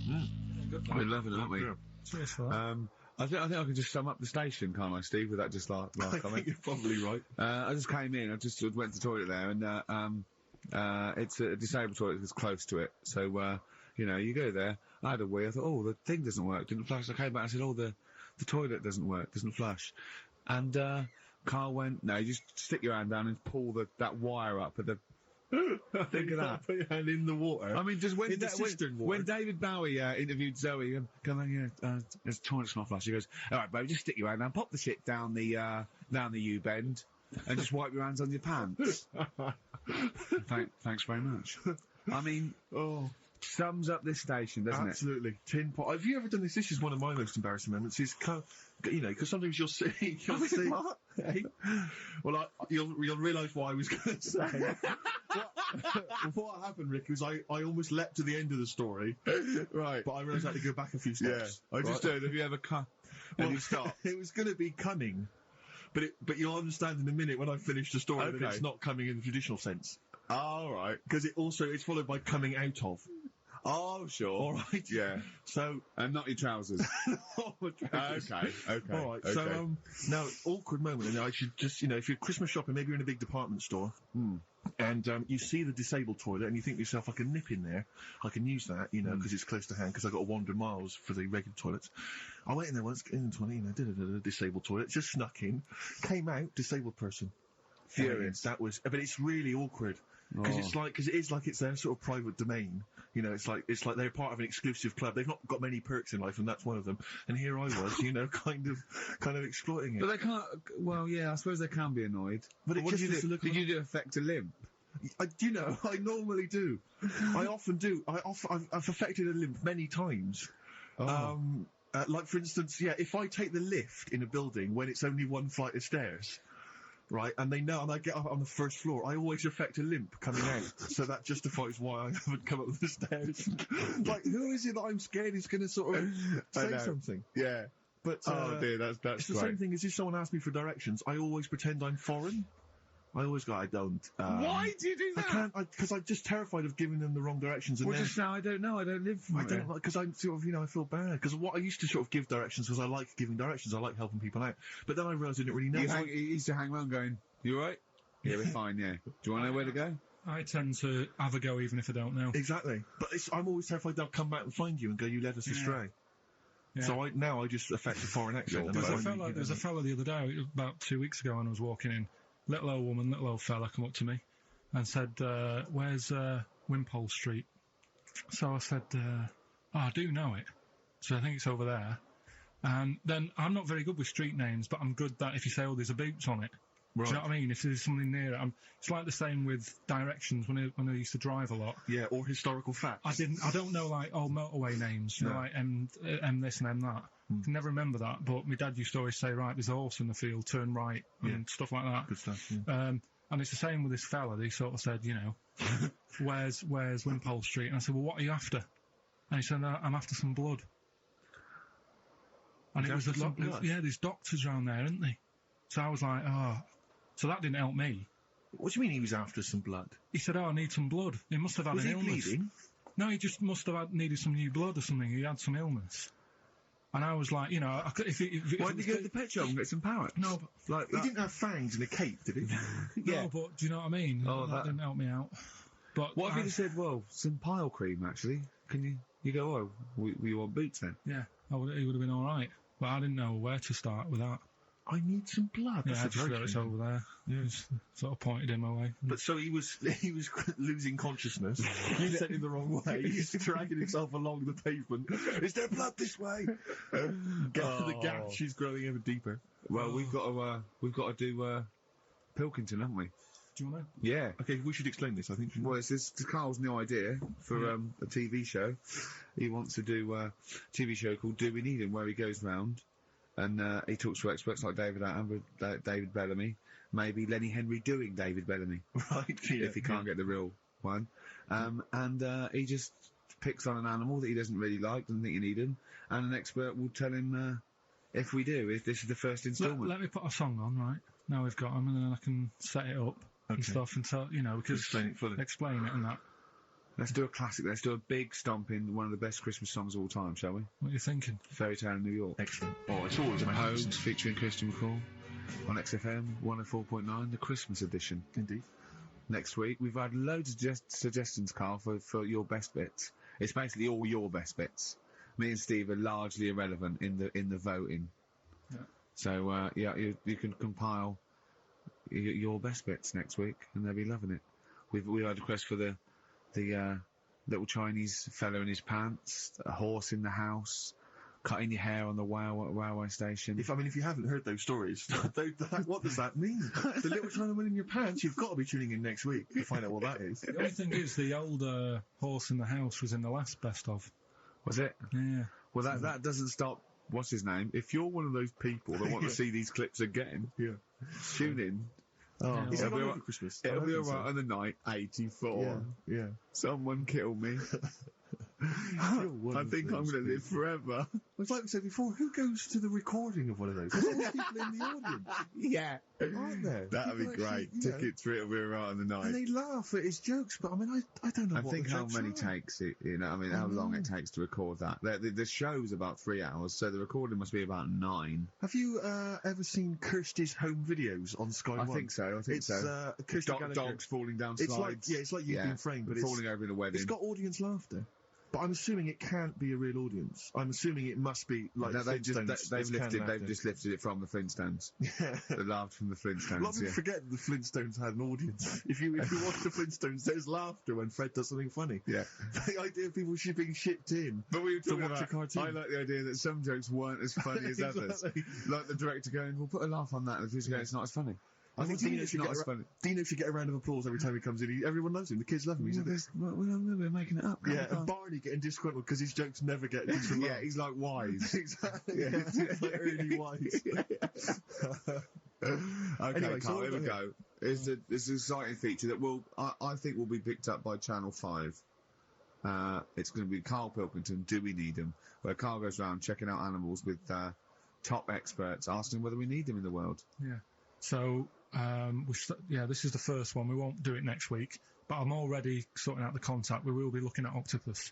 We're loving it, aren't we? Yeah. Cheers for that. I think I can just sum up the station, can't I, Steve? With that just last I comment. think you're probably right. I just came in. I just went to the toilet there, and it's a disabled toilet that's close to it. So you go there. I had a wee. I thought, oh, the thing doesn't work. Didn't flush. I came back and I said, oh, the toilet doesn't work. Doesn't flush. And Karl went, no, you just stick your hand down and pull that wire up at the Think of that. Put your hand in the water. I mean, just when, In the cistern water. when David Bowie interviewed Zoe, come on, there's toilet smell flush. He goes, all right, babe, just stick your hand down, pop the shit down the U-bend, and just wipe your hands on your pants. Thanks very much. I mean, sums up this station, doesn't Absolutely. Tin pot. Have you ever done this? This is one of my most embarrassing moments. Is because sometimes you'll see. What? Hey? Well, you'll realise what I was going to say. what happened, Rick, was I almost leapt to the end of the story, Right. but I realised I had to go back a few steps. I just did. Have you ever Well, you stopped? It was going to be cunning, but you'll understand in a minute when I finish the story that Okay. it's not coming in the traditional sense. All right. Because it's followed by coming out of. Oh, sure. All right. Yeah. So. And not your trousers. Okay. All right. So now awkward moment, and I should just if you're Christmas shopping, maybe you're in a big department store, and you see the disabled toilet, and you think to yourself, I can nip in there, I can use that, because it's close to hand, because I got to wander miles for the regular toilets. I went in there once, in the toilet, disabled toilet, just snuck in, came out, disabled person. Furious. That was, but it's really awkward. Because it's their sort of private domain. It's like they're part of an exclusive club. They've not got many perks in life, and that's one of them. And here I was, kind of exploiting it. But they can't. Well, yeah, I suppose they can be annoyed. But what did you do? Did you affect a limp? I normally do. I often do. I've affected a limp many times. Like for instance, if I take the lift in a building when it's only one flight of stairs. Right, and they know, and I get up on the first floor, I always affect a limp coming out, so that justifies why I haven't come up the stairs. Like, who is it that I'm scared is going to sort of say something? Yeah. But, dear, that's it's the same thing as if someone asks me for directions, I always pretend I'm foreign. I always go, I don't. Why do you do that? I can't, because I'm just terrified of giving them the wrong directions. And well, just now, I don't know, I don't live from I don't like, because I'm sort of, I feel bad. Because what I used to sort of give directions, because I like giving directions, I like helping people out. But then I realised I didn't really know. You used to hang around going, you all right? Yeah, we're fine, yeah. Do you want to know where to go? I tend to have a go even if I don't know. Exactly. But I'm always terrified they'll come back and find you and go, you led us astray. Yeah. So I just affect a foreign accent. There's a fella the other day, about 2 weeks ago, when I was walking in. Little old woman, little old fella come up to me and said, where's Wimpole Street? So I said, I do know it. So I think it's over there. And then I'm not very good with street names, but I'm good that if you say, there's a Boots on it. Right. Do you know what I mean? If there's something near it, it's like the same with directions when I used to drive a lot. Yeah, or historical facts. I don't know like old motorway names, like M this and M that. I can never remember that, but my dad used to always say, right, there's a horse in the field, turn right, and stuff like that. Good stuff, yeah. And it's the same with this fella. He sort of said, where's Wimpole Street? And I said, well, what are you after? And he said, I'm after some blood. And it was a lot. There's doctors around there, aren't they? So I was like, so that didn't help me. What do you mean he was after some blood? He said, I need some blood. He must have had an illness. Was he bleeding? No, he just must have needed some new blood or something. He had some illness. And I was like, why did you go to the pet shop and get some parrots? No, but he didn't have fangs and a cape, did he? No, but do you know what I mean? That didn't help me out. But what if he said, well, some pile cream, actually? Can you go, we want Boots then? Yeah, he would have been all right. But I didn't know where to start with that. I need some blood. Yeah, I just felt it's over there. Yeah, just sort of pointed him away. But so he was losing consciousness. You sent him the wrong way. He's dragging himself along the pavement. Is there blood this way? The gap, she's growing ever deeper. Well, we've got to do Pilkington, haven't we? Do you want to? Yeah. Okay, we should explain this, I think. Well, it's Carl's new idea for a TV show. He wants to do a TV show called Do We Need Him, where he goes round and he talks to experts like David Attenborough, David Bellamy, maybe Lenny Henry doing David Bellamy, right? Yeah, if he can't get the real one. And he just picks on an animal that he doesn't really like, doesn't think you need him, and an expert will tell him if this is the first instalment. Let me put a song on, right? Now we've got him, and then I can set it up and stuff, and tell because explain it fully. Explain it and that. Let's do a classic. Let's do a big stomp in one of the best Christmas songs of all time, shall we? What are you thinking? Fairy Tale in New York. Excellent. Oh, it's always amazing. Homes featuring Christian McCall on XFM 104.9, the Christmas edition. Indeed. Next week, we've had loads of suggestions, Carl, for your best bits. It's basically all your best bits. Me and Steve are largely irrelevant in the voting. Yeah. So, you can compile your best bits next week, and they'll be loving it. we had a request for the little Chinese fella in his pants, a horse in the house, cutting your hair on the railway station. If you haven't heard those stories, what does that mean? The little Chinaman in your pants? You've got to be tuning in next week to find out what that is. The only thing is, the old horse in the house was in the last best of. Was it? Yeah. Well, that doesn't stop. What's his name? If you're one of those people that want to see these clips again, tune in. Oh, Yeah. it'll be over Christmas. It'll be alright on the night 84. Yeah. Someone kill me. I think I'm going to live forever. It's like we said before, who goes to the recording of one of those? There's always people in the audience. Yeah. Aren't there? That'd be People great. actually, Tickets for it'll be alright on the night. And they laugh at his jokes, but I don't know I what think the how jokes many are. takes it, how long it takes to record that. The show's about 3 hours, so the recording must be about 9. Have you ever seen Kirsty's home videos on Sky I One? think so. It's Kirsty Gallagher. Dogs falling down It's slides. like you've been framed, but falling over in a wedding. it's got audience laughter. But I'm assuming it can't be a real audience. I'm assuming it must be like No, they've Flintstones. just lifted it from the Flintstones. Yeah. They laughed from the Flintstones. A lot of people forget the Flintstones had an audience. If you watch the Flintstones, there's laughter when Fred does something funny. Yeah. The idea of people being shipped in. But we were talking watch a cartoon. I like the idea that some jokes weren't as funny as others. Exactly. Like the director going, "We'll put a laugh on that," and the producer going, "It's not as funny." I think Dino it's not as funny. Dino should get a round of applause every time he comes in. Everyone loves him. The kids love him. We're making it up. Yeah, and Barney getting disgruntled because his jokes never get disgruntled. Yeah, he's like wise. Exactly. Yeah, he's like really wise. Okay, Anyway, so Karl, what here we about go. It's an exciting feature that I think will be picked up by Channel 5. It's going to be Karl Pilkington, Do We Need Them? Where Karl goes around checking out animals with top experts, asking whether we need them in the world. Yeah. So, this is the first one. We won't do it next week, but I'm already sorting out the contact. We will be looking at octopus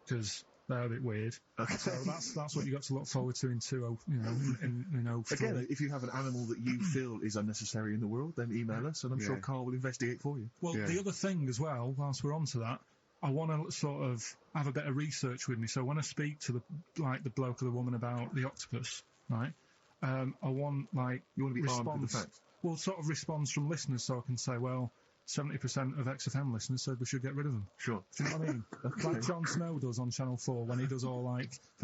because they're a bit weird. Okay. So that's what you got to look forward to in 3. Again, if you have an animal that you feel is unnecessary in the world, then email us, and I'm sure Karl will investigate for you. Well, the other thing as well, whilst we're on to that, I want to sort of have a bit of research with me. So when I speak to the bloke or the woman about the octopus, right? I want you want to be armed with the facts. Well, sort of response from listeners, so I can say, well, 70% of XFM listeners said we should get rid of them. Sure. Do you know what I mean? Like Jon Snow does on Channel 4 when he does all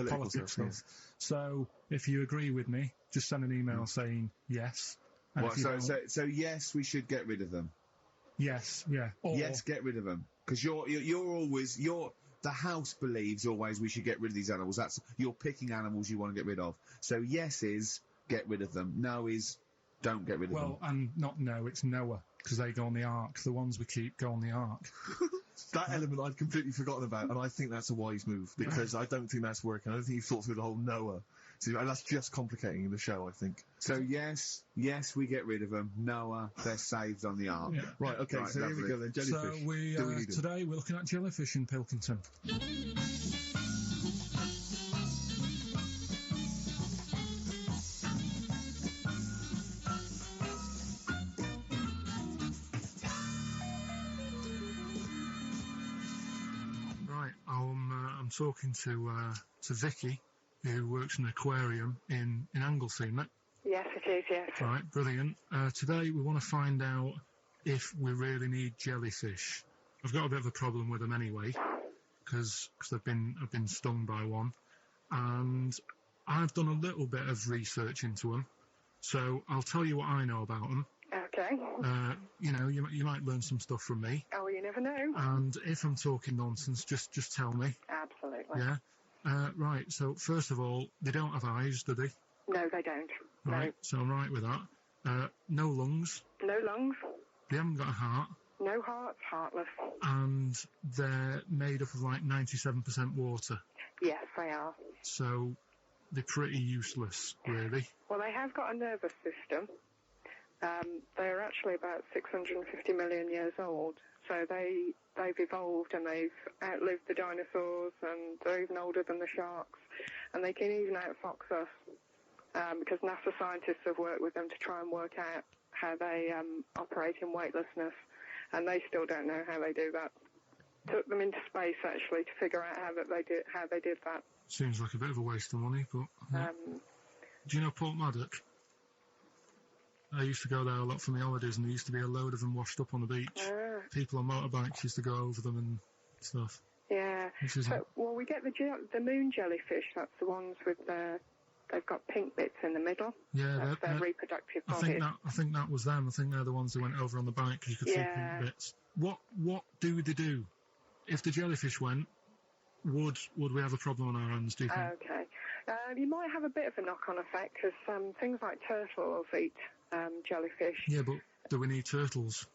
politics stuff. Yeah. So if you agree with me, just send an email saying yes. And if you don't- So yes, we should get rid of them. yes, yeah. Or, Yes, get rid of them because you're always the house believes always we should get rid of these animals. You're picking animals you want to get rid of. So yes is get rid of them. No is don't get rid of them. Well, and not no, it's Noah, because they go on the ark. The ones we keep go on the ark. That element I'd completely forgotten about, and I think that's a wise move, because I don't think that's working. I don't think you've thought through the whole Noah. So, and that's just complicating the show, I think. So yes, we get rid of them. Noah, they're saved on the ark. Yeah. Right, okay, Right, so here we lovely. go then, jellyfish. So we Do we need them? today we're looking at jellyfish in Pilkington. Right, I'm talking to Vicky, who works in an aquarium in Anglesey, isn't it? Yes, it is, yes. Right, brilliant. Today we want to find out if we really need jellyfish. I've got a bit of a problem with them anyway, because I've been stung by one, and I've done a little bit of research into them. So I'll tell you what I know about them. Okay. You might learn some stuff from me. Oh, you never know. And if I'm talking nonsense, just tell me. Absolutely. Yeah. Right. So first of all, they don't have eyes, do they? No, they don't. Right. So I'm right with that. No lungs. No. No lungs. They haven't got a heart. No hearts, heartless. And they're made up of like 97% water. Yes, they are. So they're pretty useless, really. Well, they have got a nervous system. They're actually about 650 million years old. So they've evolved and they've outlived the dinosaurs, and they're even older than the sharks. And they can even outfox us, because NASA scientists have worked with them to try and work out how they operate in weightlessness, and they still don't know how they do that. Took them into space actually to figure out how they did that. Seems like a bit of a waste of money, but do you know Port Maddock? I used to go there a lot for my holidays, and there used to be a load of them washed up on the beach. people on motorbikes used to go over them and stuff. Yeah. So, well, we get the moon jellyfish. That's the ones with they've got pink bits in the middle. Yeah, that's their reproductive I bodies. think that was them. I think they're the ones who went over on the bike because you could see pink bits. What do they do? If the jellyfish went, would we have a problem on our hands, do you think? Okay. You might have a bit of a knock-on effect because things like turtles eat jellyfish. Yeah, but do we need turtles?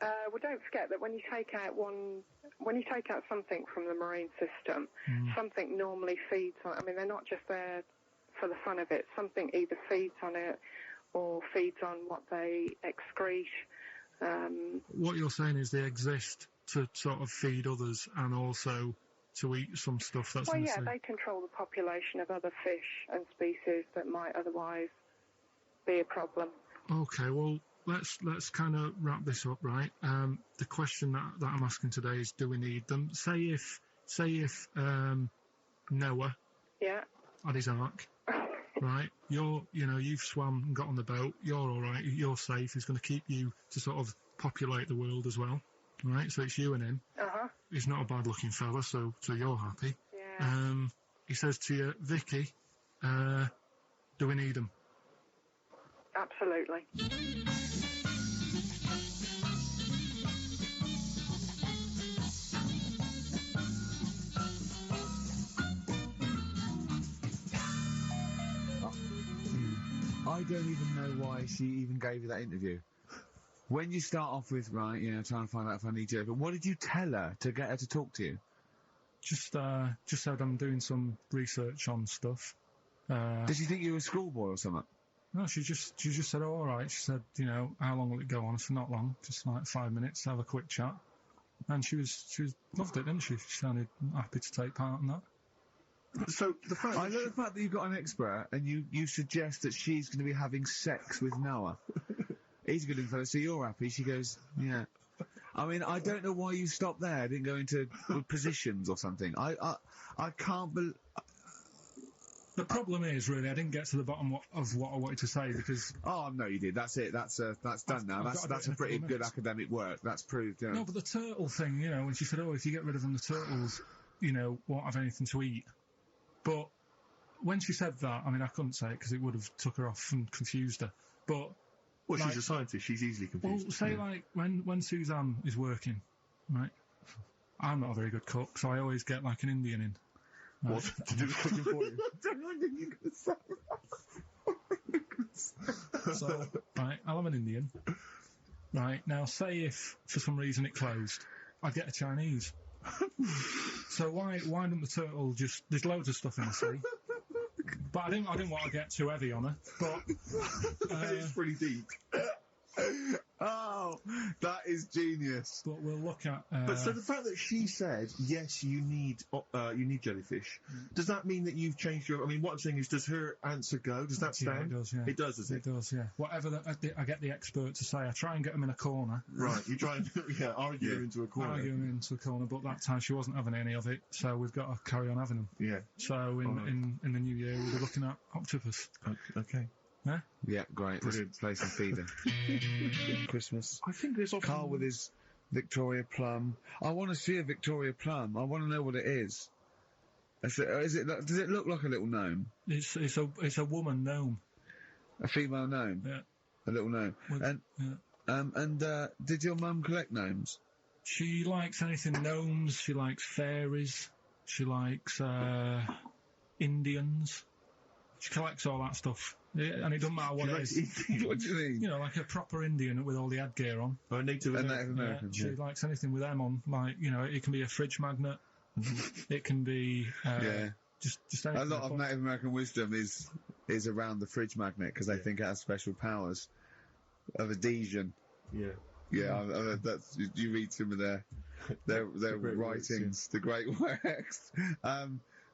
Well, don't forget that when you take out something from the marine system, something normally feeds on. I mean, they're not just there for the fun of it. Something either feeds on it or feeds on what they excrete. What you're saying is they exist to sort of feed others and also to eat some stuff that's in the sea. They control the population of other fish and species that might otherwise be a problem. Okay, well, let's kind of wrap this up, right? The question that I'm asking today is, do we need them? Say if Noah had his ark, right? You've swum and got on the boat. You're all right. You're safe. He's going to keep you to sort of populate the world as well, right? So it's you and him. He's not a bad-looking fella, so you're happy. Yeah. He says to you, Vicky, do we need him? Absolutely. I don't even know why she even gave you that interview. When you start off with, right, trying to find out if I need you, but what did you tell her to get her to talk to you? Just said I'm doing some research on stuff. Did she think you were a schoolboy or something? No, she just said, oh, all right. She said, how long will it go on? I said, not long, just like 5 minutes, have a quick chat. And she loved it, didn't she? She sounded happy to take part in that. So the fact I love the fact that you've got an expert and you suggest that she's going to be having sex with Noah. He's a good looking fellow, so you're happy. She goes, yeah. I mean, I don't know why you stopped there. Didn't go into positions or something. I can't believe. The problem is, really, I didn't get to the bottom of what I wanted to say because... Oh, no, you did. That's it. That's done now. That's a pretty good academic work. That's proved, No, but the turtle thing, when she said, oh, if you get rid of them, the turtles, won't have anything to eat. But when she said that, I mean, I couldn't say it because it would have took her off and confused her. But... Well, she's a scientist. She's easily confused. Well, say, like, when Suzanne is working, right, I'm not a very good cook, so I always get, like, an Indian in. Right? What? To do the cooking for you? So, right, I'll have an Indian. Right, now, say if, for some reason, it closed, I'd get a Chinese. So why don't the turtle just... There's loads of stuff in the sea. But I didn't want to get too heavy on her. But it's pretty deep. Oh, that is genius. But we'll look at. But so the fact that she said yes, you need jellyfish. Does that mean that you've changed your? I mean, what I'm saying is, does her answer go? Does that stand? Yeah, it does. Yeah, it does. Does it? It does. Yeah. Whatever I get the expert to say, I try and get them in a corner. Right. You try and argue her into a corner. Argue them into a corner, but that time she wasn't having any of it, so we've got to carry on having them. Yeah. So in the new year we'll be looking at octopus. Okay. Yeah? Yeah, great. Brilliant. Let's play some feeder. Christmas. I think there's often... Karl with his Victoria Plum. I want to see a Victoria Plum. I want to know what it is. Does it look like a little gnome? It's a woman gnome. A female gnome? Yeah. A little gnome. Did your mum collect gnomes? She likes anything gnomes. She likes fairies. She likes Indians. She collects all that stuff. Yeah, and it doesn't matter what it is. What do you mean? Like a proper Indian with all the headgear on. Or a Native American. She likes anything with them on. Like, it can be a fridge magnet. It can be just anything. A lot of Native American wisdom is around the fridge magnet because they think it has special powers of adhesion. Yeah. Yeah, that's you read some of their writings, the great works.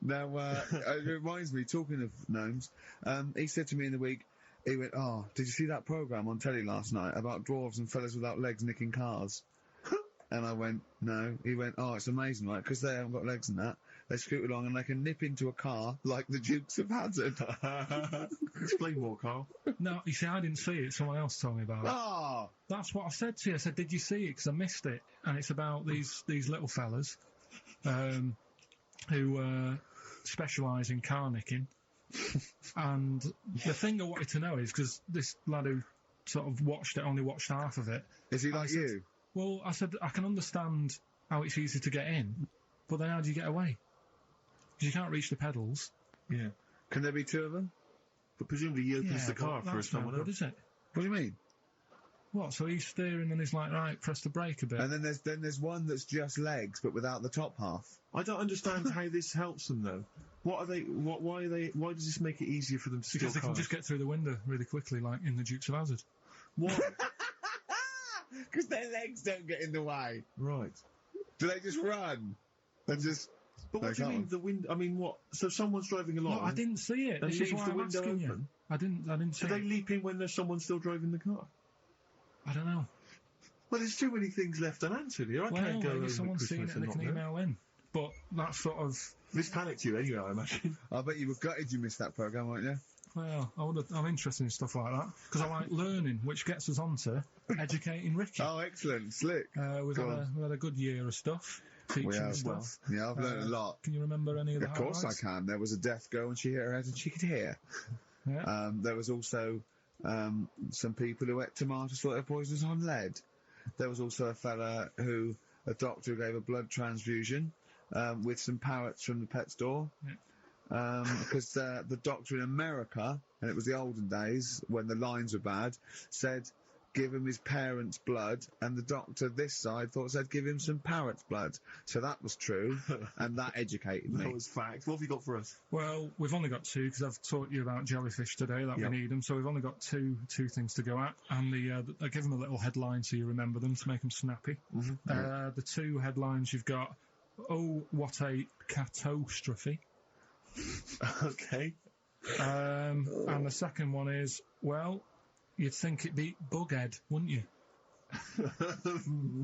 Now, it reminds me, talking of gnomes, he said to me in the week, he went, oh, did you see that programme on telly last night about dwarves and fellas without legs nicking cars? And I went, no. He went, oh, it's amazing, right, because they haven't got legs and that. they scoot along and they can nip into a car like the Dukes of Hazzard. Explain more, Karl. No, you see, I didn't see it. Someone else told me about it. Oh, That's what I said to you. I said, did you see it? Because I missed it. And it's about these little fellas who specialise in car nicking. And the thing I wanted to know is, because this lad who sort of only watched half of it. is he like you? Well, I said, I can understand how it's easy to get in, but then how do you get away? Because you can't reach the pedals. Yeah. Can there be two of them? But presumably he opens the but car for that's someone no good, else. is it? What do you mean? What? So he's steering and he's like, right, press the brake a bit. And then there's one that's just legs but without the top half. I don't understand how this helps them though. What are they? Why are they? Why does this make it easier for them to steal Because they can cars? just get through the window really quickly, like in the Dukes of Hazzard. Why? Because their legs don't get in the way. Right. Do they just run? They just. But what They do you mean can't. the window? I mean, what? So someone's driving along. No, I didn't see it. And This is leaves why the I'm window asking you. open? I didn't see Do they it. leap in when there's someone still driving the car? I don't know. Well, there's too many things left unanswered here. I Well, can't go over maybe someone's seen Christmas it and they and can not know. email in. But that's sort of... This panicked you anyway, I imagine. I bet you were gutted you missed that programme, weren't you? Well, I'm interested in stuff like that. Because I like learning, which gets us on to educating Ricky. Oh, excellent. Slick. We've had a good year of stuff. Teaching We have. stuff. Yeah, I've learned a lot. Can you remember any of the Of course I highlights? can. There was a deaf girl and she hit her head and she could hear. Yeah. There was also some people who ate tomatoes thought they were poisonous on lead. There was also a doctor who gave a blood transfusion with some parrots from the pet store. Because the doctor in America, and it was the olden days when the lines were bad, said give him his parents' blood, and the doctor this side said give him some parrot's blood. So that was true, and that educated me. That was fact. What have you got for us? Well, we've only got two because I've taught you about jellyfish today that Yep. we need them. So we've only got two things to go at, and I give them a little headline so you remember them to make them snappy. The two headlines you've got: oh, what a catastrophe! Okay. And the second one is, well, you'd think it'd be Bughead, wouldn't you?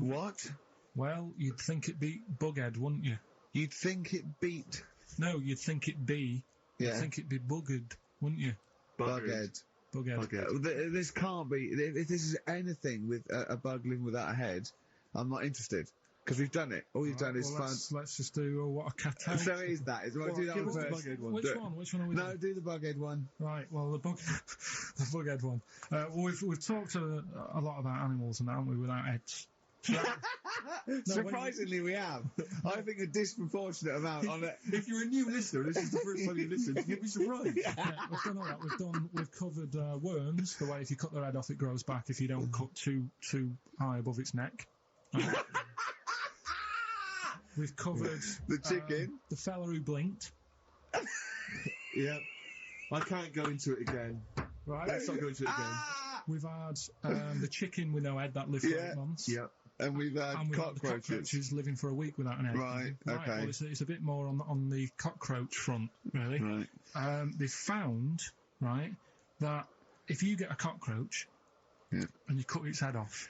What? Well, you'd think it'd be Bughead, wouldn't you? You'd think it beat No, you'd think it'd be. Yeah. You'd think it'd be Buggered, wouldn't you? Bughead. Bughead. This can't be. If this is anything with a bugling without a head, I'm not interested. Because we've done it. All you've done is Well, let's just do what a catastrophe. So it is that. Do that give one us the first. Bughead one. Which Do it. one? Which one are we No, doing? do the bughead one. Right, well, the Bughead one. Well, we've talked a lot about animals and that, haven't we, without heads. Surprisingly, we have. I think a disproportionate amount on it. If you're a new listener, this is the first time you listen, you'd be surprised. Yeah, we've done all that. We've covered worms, the way if you cut their head off, it grows back if you don't cut too high above its neck. We've covered The chicken. the fella who blinked. Yeah. I can't go into it again. Right. Let's not go into it again. Ah! We've had the chicken with no head that lived for 8 months. Yeah. And we've had And we've had the cockroaches. cockroaches living for a week without an head. Right, okay. Well, it's a bit more on the cockroach front, really. Right. They've found, right, that if you get a cockroach Yeah. and you cut its head off,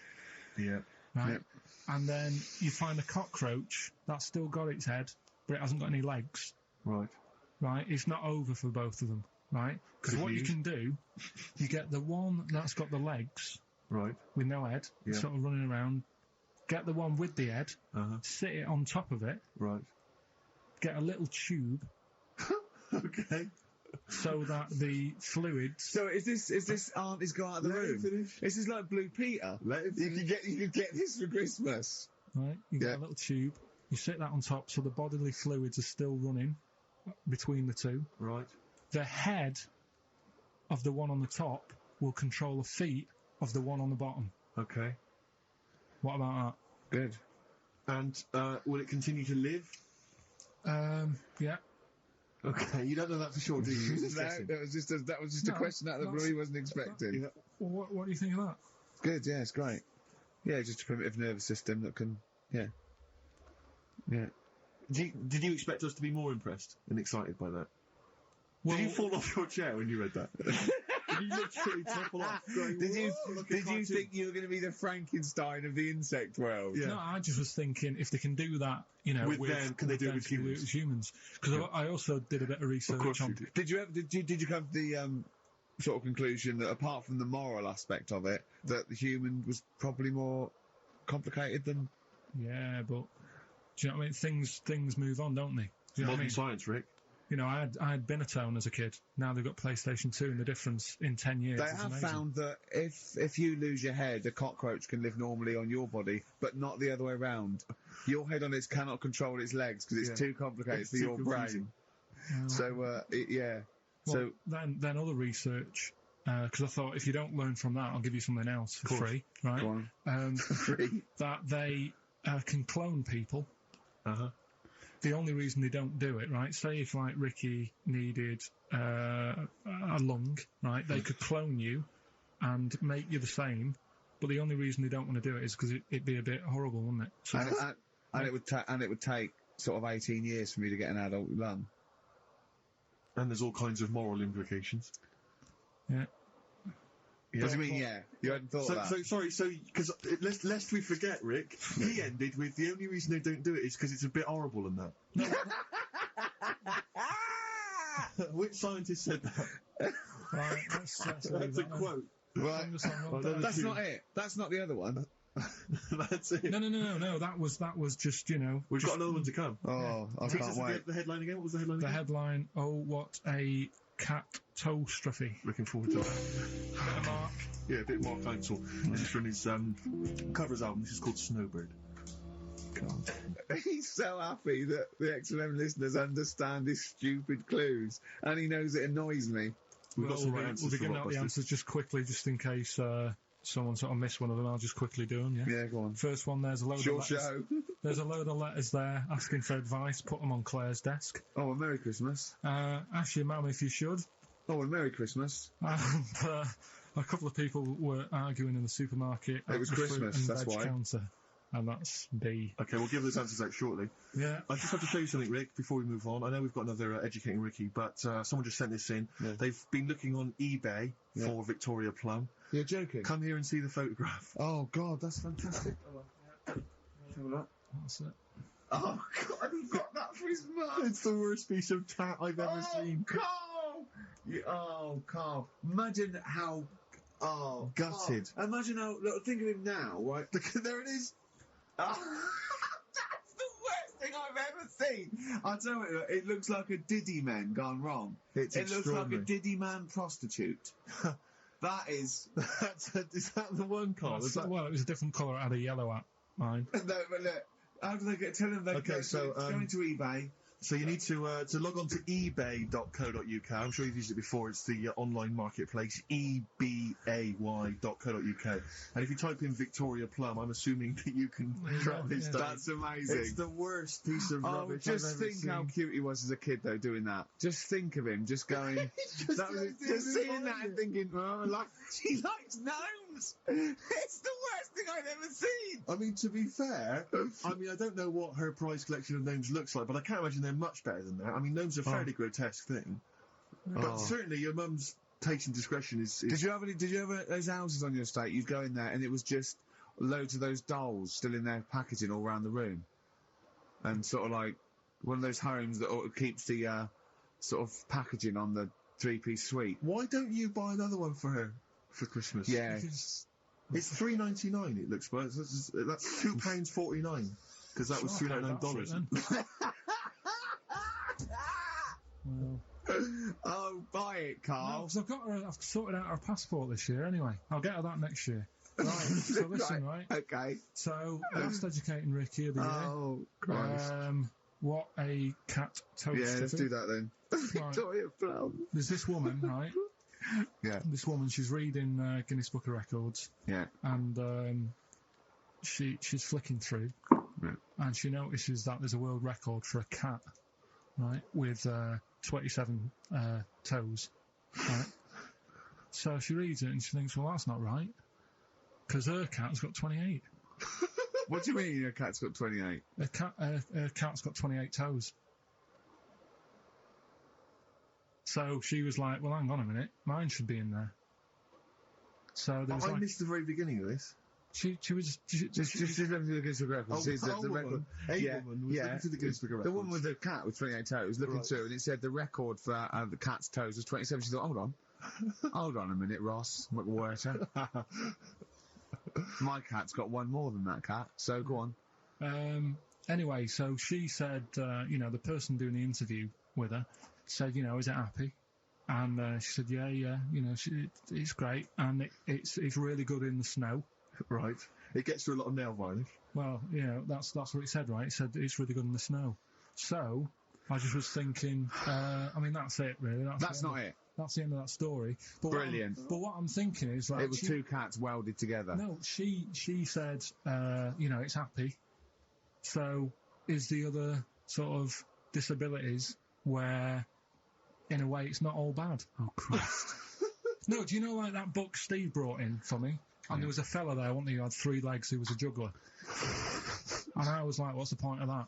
Yeah. right, Yeah. and then you find a cockroach that's still got its head, but it hasn't got any legs, Right. right, it's not over for both of them, right? Because what you can do, you get the one that's got the legs Right. with no head, Yeah. sort of running around, get the one with the head, Uh-huh. sit it on top of it, Right. get a little tube Okay. so that the fluids... So is this auntie's go out of the Let him room? finish. This is like Blue Peter. Let him You finish. could get this for Christmas. Right, you get Yeah. a little tube, you sit that on top so the bodily fluids are still running between the two. Right. The head of the one on the top will control the feet of the one on the bottom. Okay. What about Good. And will it continue to live? that? Yeah. Okay. You don't know that for sure, do you? You're just No, guessing. that was just a No, question out of the blue he wasn't expecting. Yeah. Well, what do you think of that? Good, yeah, it's great. Yeah, just a primitive nervous system that can, yeah. Did you expect us to be more impressed and excited by that? Well, Did you fall off your chair when you read that? You literally topple off. Going, Did you "Whoa," like a did you cartoon. think you were going to be the Frankenstein of the insect world? Yeah. No, I just was thinking if they can do that, you know, With them, can they do it with them, can they humans? humans? Because I also did a bit of research course you on. did. Did you come to the sort of conclusion that apart from the moral aspect of it, that the human was probably more complicated than? Yeah, but do you know what I mean? Things move on, don't they? Do you know what I Modern mean? science, Rick. You know, I had Binatone as a kid. Now they've got PlayStation 2, and the difference in 10 years They is have amazing. found that if you lose your head, a cockroach can live normally on your body, but not the other way around. Your head on it cannot control its legs because it's Yeah. too complicated It's for too your confusing. brain. So, yeah. Well, So, then other research, because I thought if you don't learn from that, I'll give you something else for course. free, right? go on. Free. That they can clone people. Uh-huh. The only reason they don't do it, right? Say if like Ricky needed a lung, right? They could clone you and make you the same. But the only reason they don't want to do it is because it'd be a bit horrible, wouldn't it? So And it would take sort of 18 years for me to get an adult lung. And there's all kinds of moral implications. yeah. Yeah. What do you mean, yeah? You hadn't thought of that? Sorry, because lest we forget, Rick, he ended with the only reason they don't do it is because it's a bit horrible and that. Which scientist said that? Right, that's That's a that then. quote. Right. Focus on Well, that. That's not it. That's not the other one. That's it. No. That was just, you know. We've just got another one to come. Oh, I Teach can't us wait. the headline again. What was the headline the again? headline. Oh, what a catastrophe. Looking forward to it. Mark. Yeah, a bit more counsel. This is from his covers album. This is called Snowbird. He's so happy that the XLM listeners understand his stupid clues, and he knows it annoys me. We've got some right We'll answers be for giving out the Blockbusters. answers just quickly, just in case someone sort of missed one of them. I'll just quickly do them, yeah? Yeah, go on. First one, there's a load It's your of letters. show. There's a load of letters there asking for advice. Put them on Claire's desk. Oh, well, Merry Christmas. Ask your mum if you should. Oh, well, Merry Christmas. And a couple of people were arguing in the supermarket. It was at the fruit Christmas, and that's veg why. counter. And that's B. Okay, we'll give those answers out shortly. Yeah. I just have to show you something, Rick, before we move on. I know we've got another Educating Ricky, but someone just sent this in. Yeah. They've been looking on eBay Yeah. for Victoria Plum. You're joking? Come here and see the photograph. Oh, God, that's fantastic. Have a look. That's it. Oh, God, he got that for his mum. It's the worst piece of tat I've ever seen. Carl! Carl. Imagine how... Oh, Gutted. Carl. Imagine how... Look, think of him now, right? There it is. Oh, that's the worst thing I've ever seen. I tell you, it looks like a Diddy man gone wrong. It's It looks like a extraordinary. Diddy man prostitute. That is... Is that the one, Carl? Is that... Well, it was a different colour. It had a yellow at mine. No, but look, how do they get... Tell them they Okay, go, so, go into eBay. So you need to log on to ebay.co.uk. I'm sure you've used it before. It's the online marketplace, ebay.co.uk. And if you type in Victoria Plum, I'm assuming that you can track this down. That's amazing. It's the worst piece of Oh, rubbish just I've ever think seen. how cute he was as a kid, though, doing that. Just think of him, just going... just seeing that and thinking, oh, like, she likes gnomes. It's the worst thing I've ever seen. I mean, to be fair, I don't know what her prize collection of gnomes looks like, but I can't imagine they're much better than that. I mean, gnomes are a fairly grotesque thing. But Oh. certainly your mum's taste and discretion is... Did you have those houses on your estate? You'd go in there and it was just loads of those dolls still in their packaging all around the room. And sort of like one of those homes that keeps the sort of packaging on the three-piece suite. Why don't you buy another one for her for Christmas? Yeah. Because It's $3.99. It looks, but that's £2.49 because that was $3.99. Well, Oh, buy it, Carl. because I've sorted out our passport this year anyway. I'll get her that next year. Right, so listen, right? Okay. So, last Educating Ricky of the year. Oh, Christ. What a cat toast. Yeah, let's do that then. Right. Victoria Plum. There's this woman, right? Yeah. This woman, she's reading Guinness Book of Records, Yeah. and she's flicking through, Right. and she notices that there's a world record for a cat, right, with 27 toes, right? So she reads it and she thinks, well, that's not right, because her cat's got 28. What do you mean your cat's got 28? Her cat's got 28 toes. So she was like, well, hang on a minute, mine should be in there. So there was I missed the very beginning of this. she was Just looking through the Guinness Book of Records. Sees the record. Woman was looking through the Guinness Book of Records. The woman with the cat with 28 toes looking through, and it said the record for the cat's toes was 27. She thought, hold on a minute, Ross McWhirter. My cat's got one more than that cat, so go on. Anyway, so she said, the person doing the interview with her said, is it happy? And she said, yeah, it's great, and it's really good in the snow. Right. It gets through a lot of nail varnish. Well, that's what it said, right? It said it's really good in the snow. So I just was thinking, that's it, really. That's not it. That's the end of that story. But Brilliant. But what I'm thinking is, like, it was two cats welded together. No, she said, it's happy. So is the other sort of disabilities where, in a way, it's not all bad? Oh, Christ. No, do you know, like, that book Steve brought in for me? And there was a fella there, wasn't he, who had 3 legs, who was a juggler. And I was like, what's the point of that?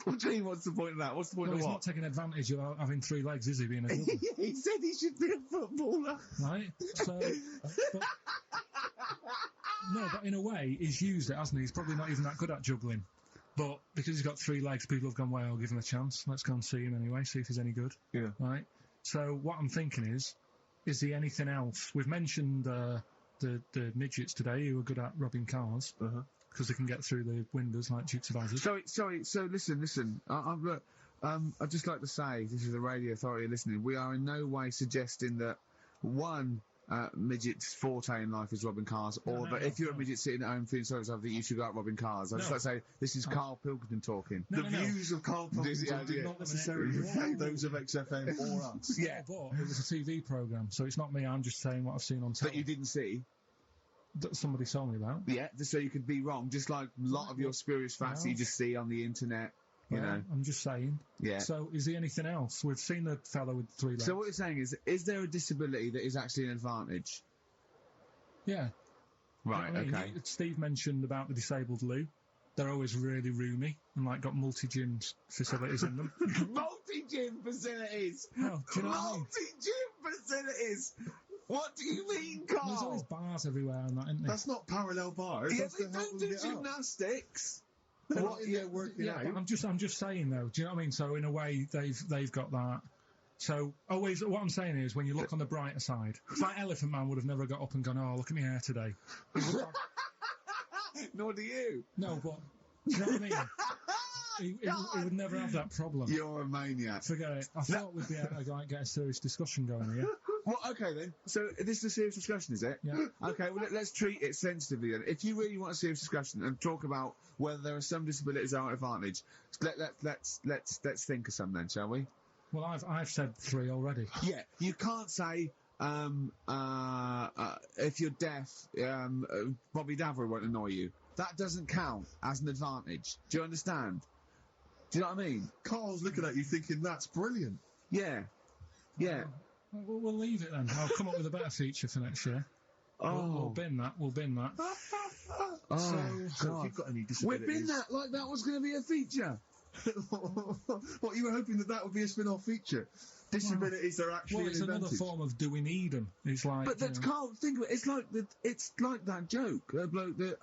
What do you mean, what's the point of that? What's the point of he's what? not taking advantage of having 3 legs, is he, being a juggler? He said he should be a footballer. Right? So... but in a way, he's used it, hasn't he? He's probably not even that good at juggling. But because he's got 3 legs, people have gone, well, I'll give him a chance. Let's go and see him anyway, see if he's any good. Yeah. Right? So what I'm thinking is there anything else? We've mentioned the midgets today who are good at robbing cars. Because they can get through the windows like Dukes of Hazzard. Sorry. So listen. I'd just like to say, this is the radio authority listening. We are in no way suggesting that one midget's forte in life is robbing cars, or that if you're a midget sitting at home feeling sorry for yourself, that you should go out robbing cars. I'd just like to say this is Karl Pilkington talking. The views of Karl Pilkington do not necessarily reflect those of XFM or us. Yeah, but it was a TV programme, so it's not me. I'm just saying what I've seen on telly. That you didn't see. That somebody told me about. Yeah, just so you could be wrong, just like a lot of your spurious facts that you just see on the internet, you know. I'm just saying. Yeah. So, is there anything else? We've seen the fellow with 3 legs. So what you're saying is there a disability that is actually an advantage? Yeah. Right, okay. Steve mentioned about the disabled loo. They're always really roomy and, like, got multi-gym facilities in them. Multi-gym facilities! Oh, do you know what I mean? Multi-gym facilities! What do you mean, Karl? There's always bars everywhere and that, isn't there? That's not parallel bars. Yeah, That's they to help don't them do get up. gymnastics. They're not in there working out. But I'm just saying though. Do you know what I mean? So in a way, they've got that. So always, what I'm saying is, when you look on the brighter side, it's like Elephant Man would have never got up and gone, "Oh, look at my hair today." Nor do you. No, but do you know what I mean? He would never have that problem. You're a maniac. Forget it. I thought we'd be able to get a serious discussion going here. Well, okay then. So this is a serious discussion, is it? Yeah. Okay. Well, let's treat it sensitively then. If you really want a serious discussion and talk about whether there are some disabilities that are an advantage, let's think of some then, shall we? Well, I've said 3 already. Yeah. You can't say if you're deaf, Bobby Daver won't annoy you. That doesn't count as an advantage. Do you understand? Do you know what I mean? Karl's looking at you thinking, that's brilliant. Yeah. Yeah. We'll leave it then. I'll come up with a better feature for next year. Oh. We'll bin that. Oh, So, if God. you've got any We've disabilities... been that like that was going to be a feature. What, you were hoping that would be a spin-off feature? Disabilities are actually Well, it's an another advantage. form of do we need them? It's like... But that's Karl. Think of it. It's like that joke. The bloke that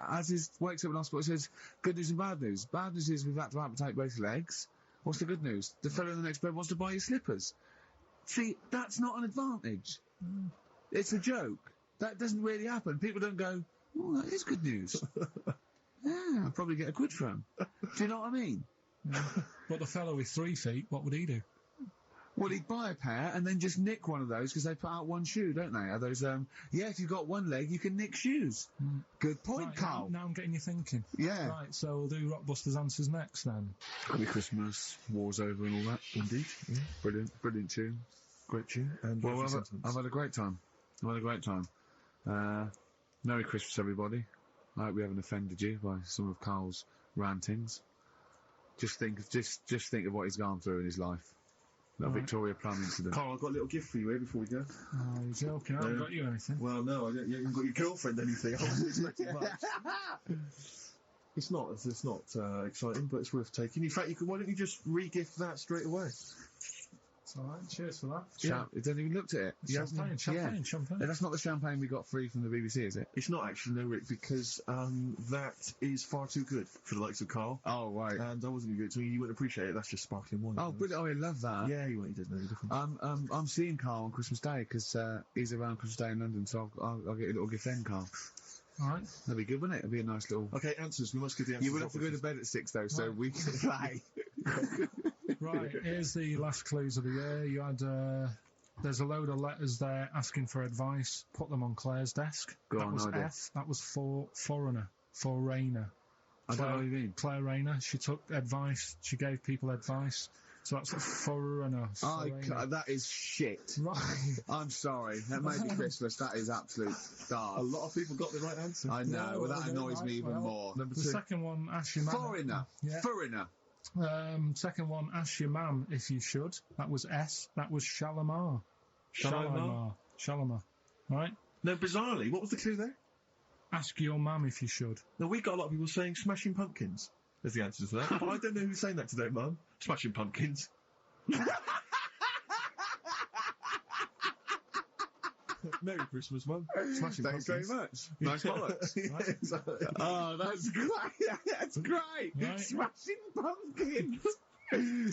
wakes up in hospital says, "Good news and bad news. Bad news is we've had to amputate both legs. What's the good news? The fellow in the next bed wants to buy you slippers." See, that's not an advantage. It's a joke. That doesn't really happen. People don't go, "Oh, that is good news." Yeah, I'll probably get a quid from. Do you know what I mean? But the fellow with 3 feet, what would he do? Well, he'd buy a pair and then just nick one of those because they put out one shoe, don't they? Are those, if you've got one leg, you can nick shoes. Good point, Right, Karl. Now I'm getting you thinking. Yeah. Right, so we'll do Rockbusters Answers next then. Happy Christmas, war's over and all that. Indeed. Yeah. Brilliant tune. Great tune. And Well, lovely I've sentiments. had a great time. Merry Christmas, everybody. I hope we haven't offended you by some of Karl's rantings. Just think of what he's gone through in his life. That Victoria Plum incident. Karl, I've got a little gift for you here before we go. Oh, you're joking. I haven't got you anything. Well, no, you haven't got your girlfriend anything. I wasn't expecting much. It's not exciting, but it's worth taking. In fact, why don't you just re-gift that straight away? All right, cheers for that. He hasn't even looked at it. He hasn't- Champagne. That's not the champagne we got free from the BBC, is it? It's not actually, no, Rick, because that is far too good for the likes of Karl. Oh, right. And I wasn't going to give it to you. You wouldn't appreciate it. That's just sparkling wine. Oh, brilliant. Oh, I love that. Yeah, he doesn't know the difference. I'm seeing Karl on Christmas Day because he's around Christmas Day in London, so I'll get a little gift then, Karl. All right. That'd be good, wouldn't it? It'd be a nice little... Okay, answers. We must give the answers. You would have to go to bed at 6, though, so we can play. Right, here's the last clues of the year. You had, there's a load of letters there asking for advice. Put them on Claire's desk. Go that on, was no idea. F. That was for foreigner. For Rayner. I don't know what you mean. Claire Rayner. She took advice. She gave people advice. So that's a foreigner. That is shit. Right. I'm sorry. That may be Christmas. That is absolute dark. A lot of people got the right answer. I know. No, Well, that I don't annoys like- me even well, more. Number The 2. second one, ask your mum. Foreigner. Yeah. Foreigner. Second one, ask your mum if you should. That was S. That was Shalimar. Shalimar. Right? No, bizarrely, what was the clue there? Ask your mum if you should. No, we got a lot of people saying Smashing Pumpkins as the answer to that. But I don't know who's saying that today, Mum. Smashing Pumpkins. Merry Christmas, Mum. Smashing Thanks very Pumpkins. much. Nice bollocks. Oh, that's great. That's great. Right. Smashing pumpkins.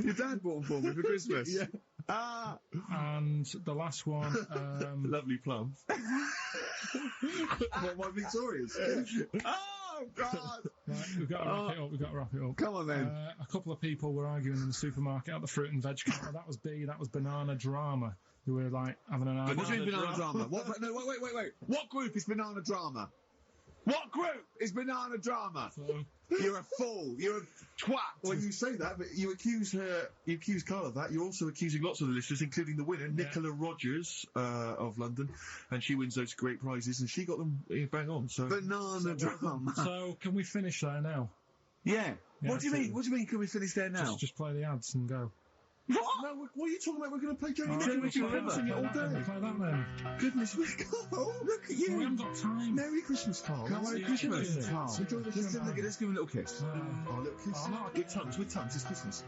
Your dad bought them for me for Christmas. Yeah. Ah. And the last one, Lovely plum. What, my Victoria's? Oh, God. right, we've got to wrap it up. Come on, then. A couple of people were arguing in the supermarket at the fruit and veg counter. That was B. That was banana drama. They were like having an What do you argument. mean banana drama? What? No, wait. What group is banana drama? What group is banana drama? So, You're a fool. You're a twat. When you say that, but you accuse Karl of that, you're also accusing lots of the listeners, including the winner, Nicola Rogers of London, and she wins those great prizes, and she got them bang on. So Banana drama. so can we finish there now? Yeah. What do you so- mean? What do you mean? Can we finish there now? Just play the ads and go. What? No, what are you talking about? We're going to play Joey All right, Nicola. we'll We've play been that singing it all then. day. Play that then. Goodness me, Karl, look at you. We haven't got time. Merry Christmas, Karl. Merry Yeah, Christmas, yeah. Carl. Enjoy the Let's champagne. give him a little kiss. Oh, little kiss. Oh, no. With tongues, it's Christmas.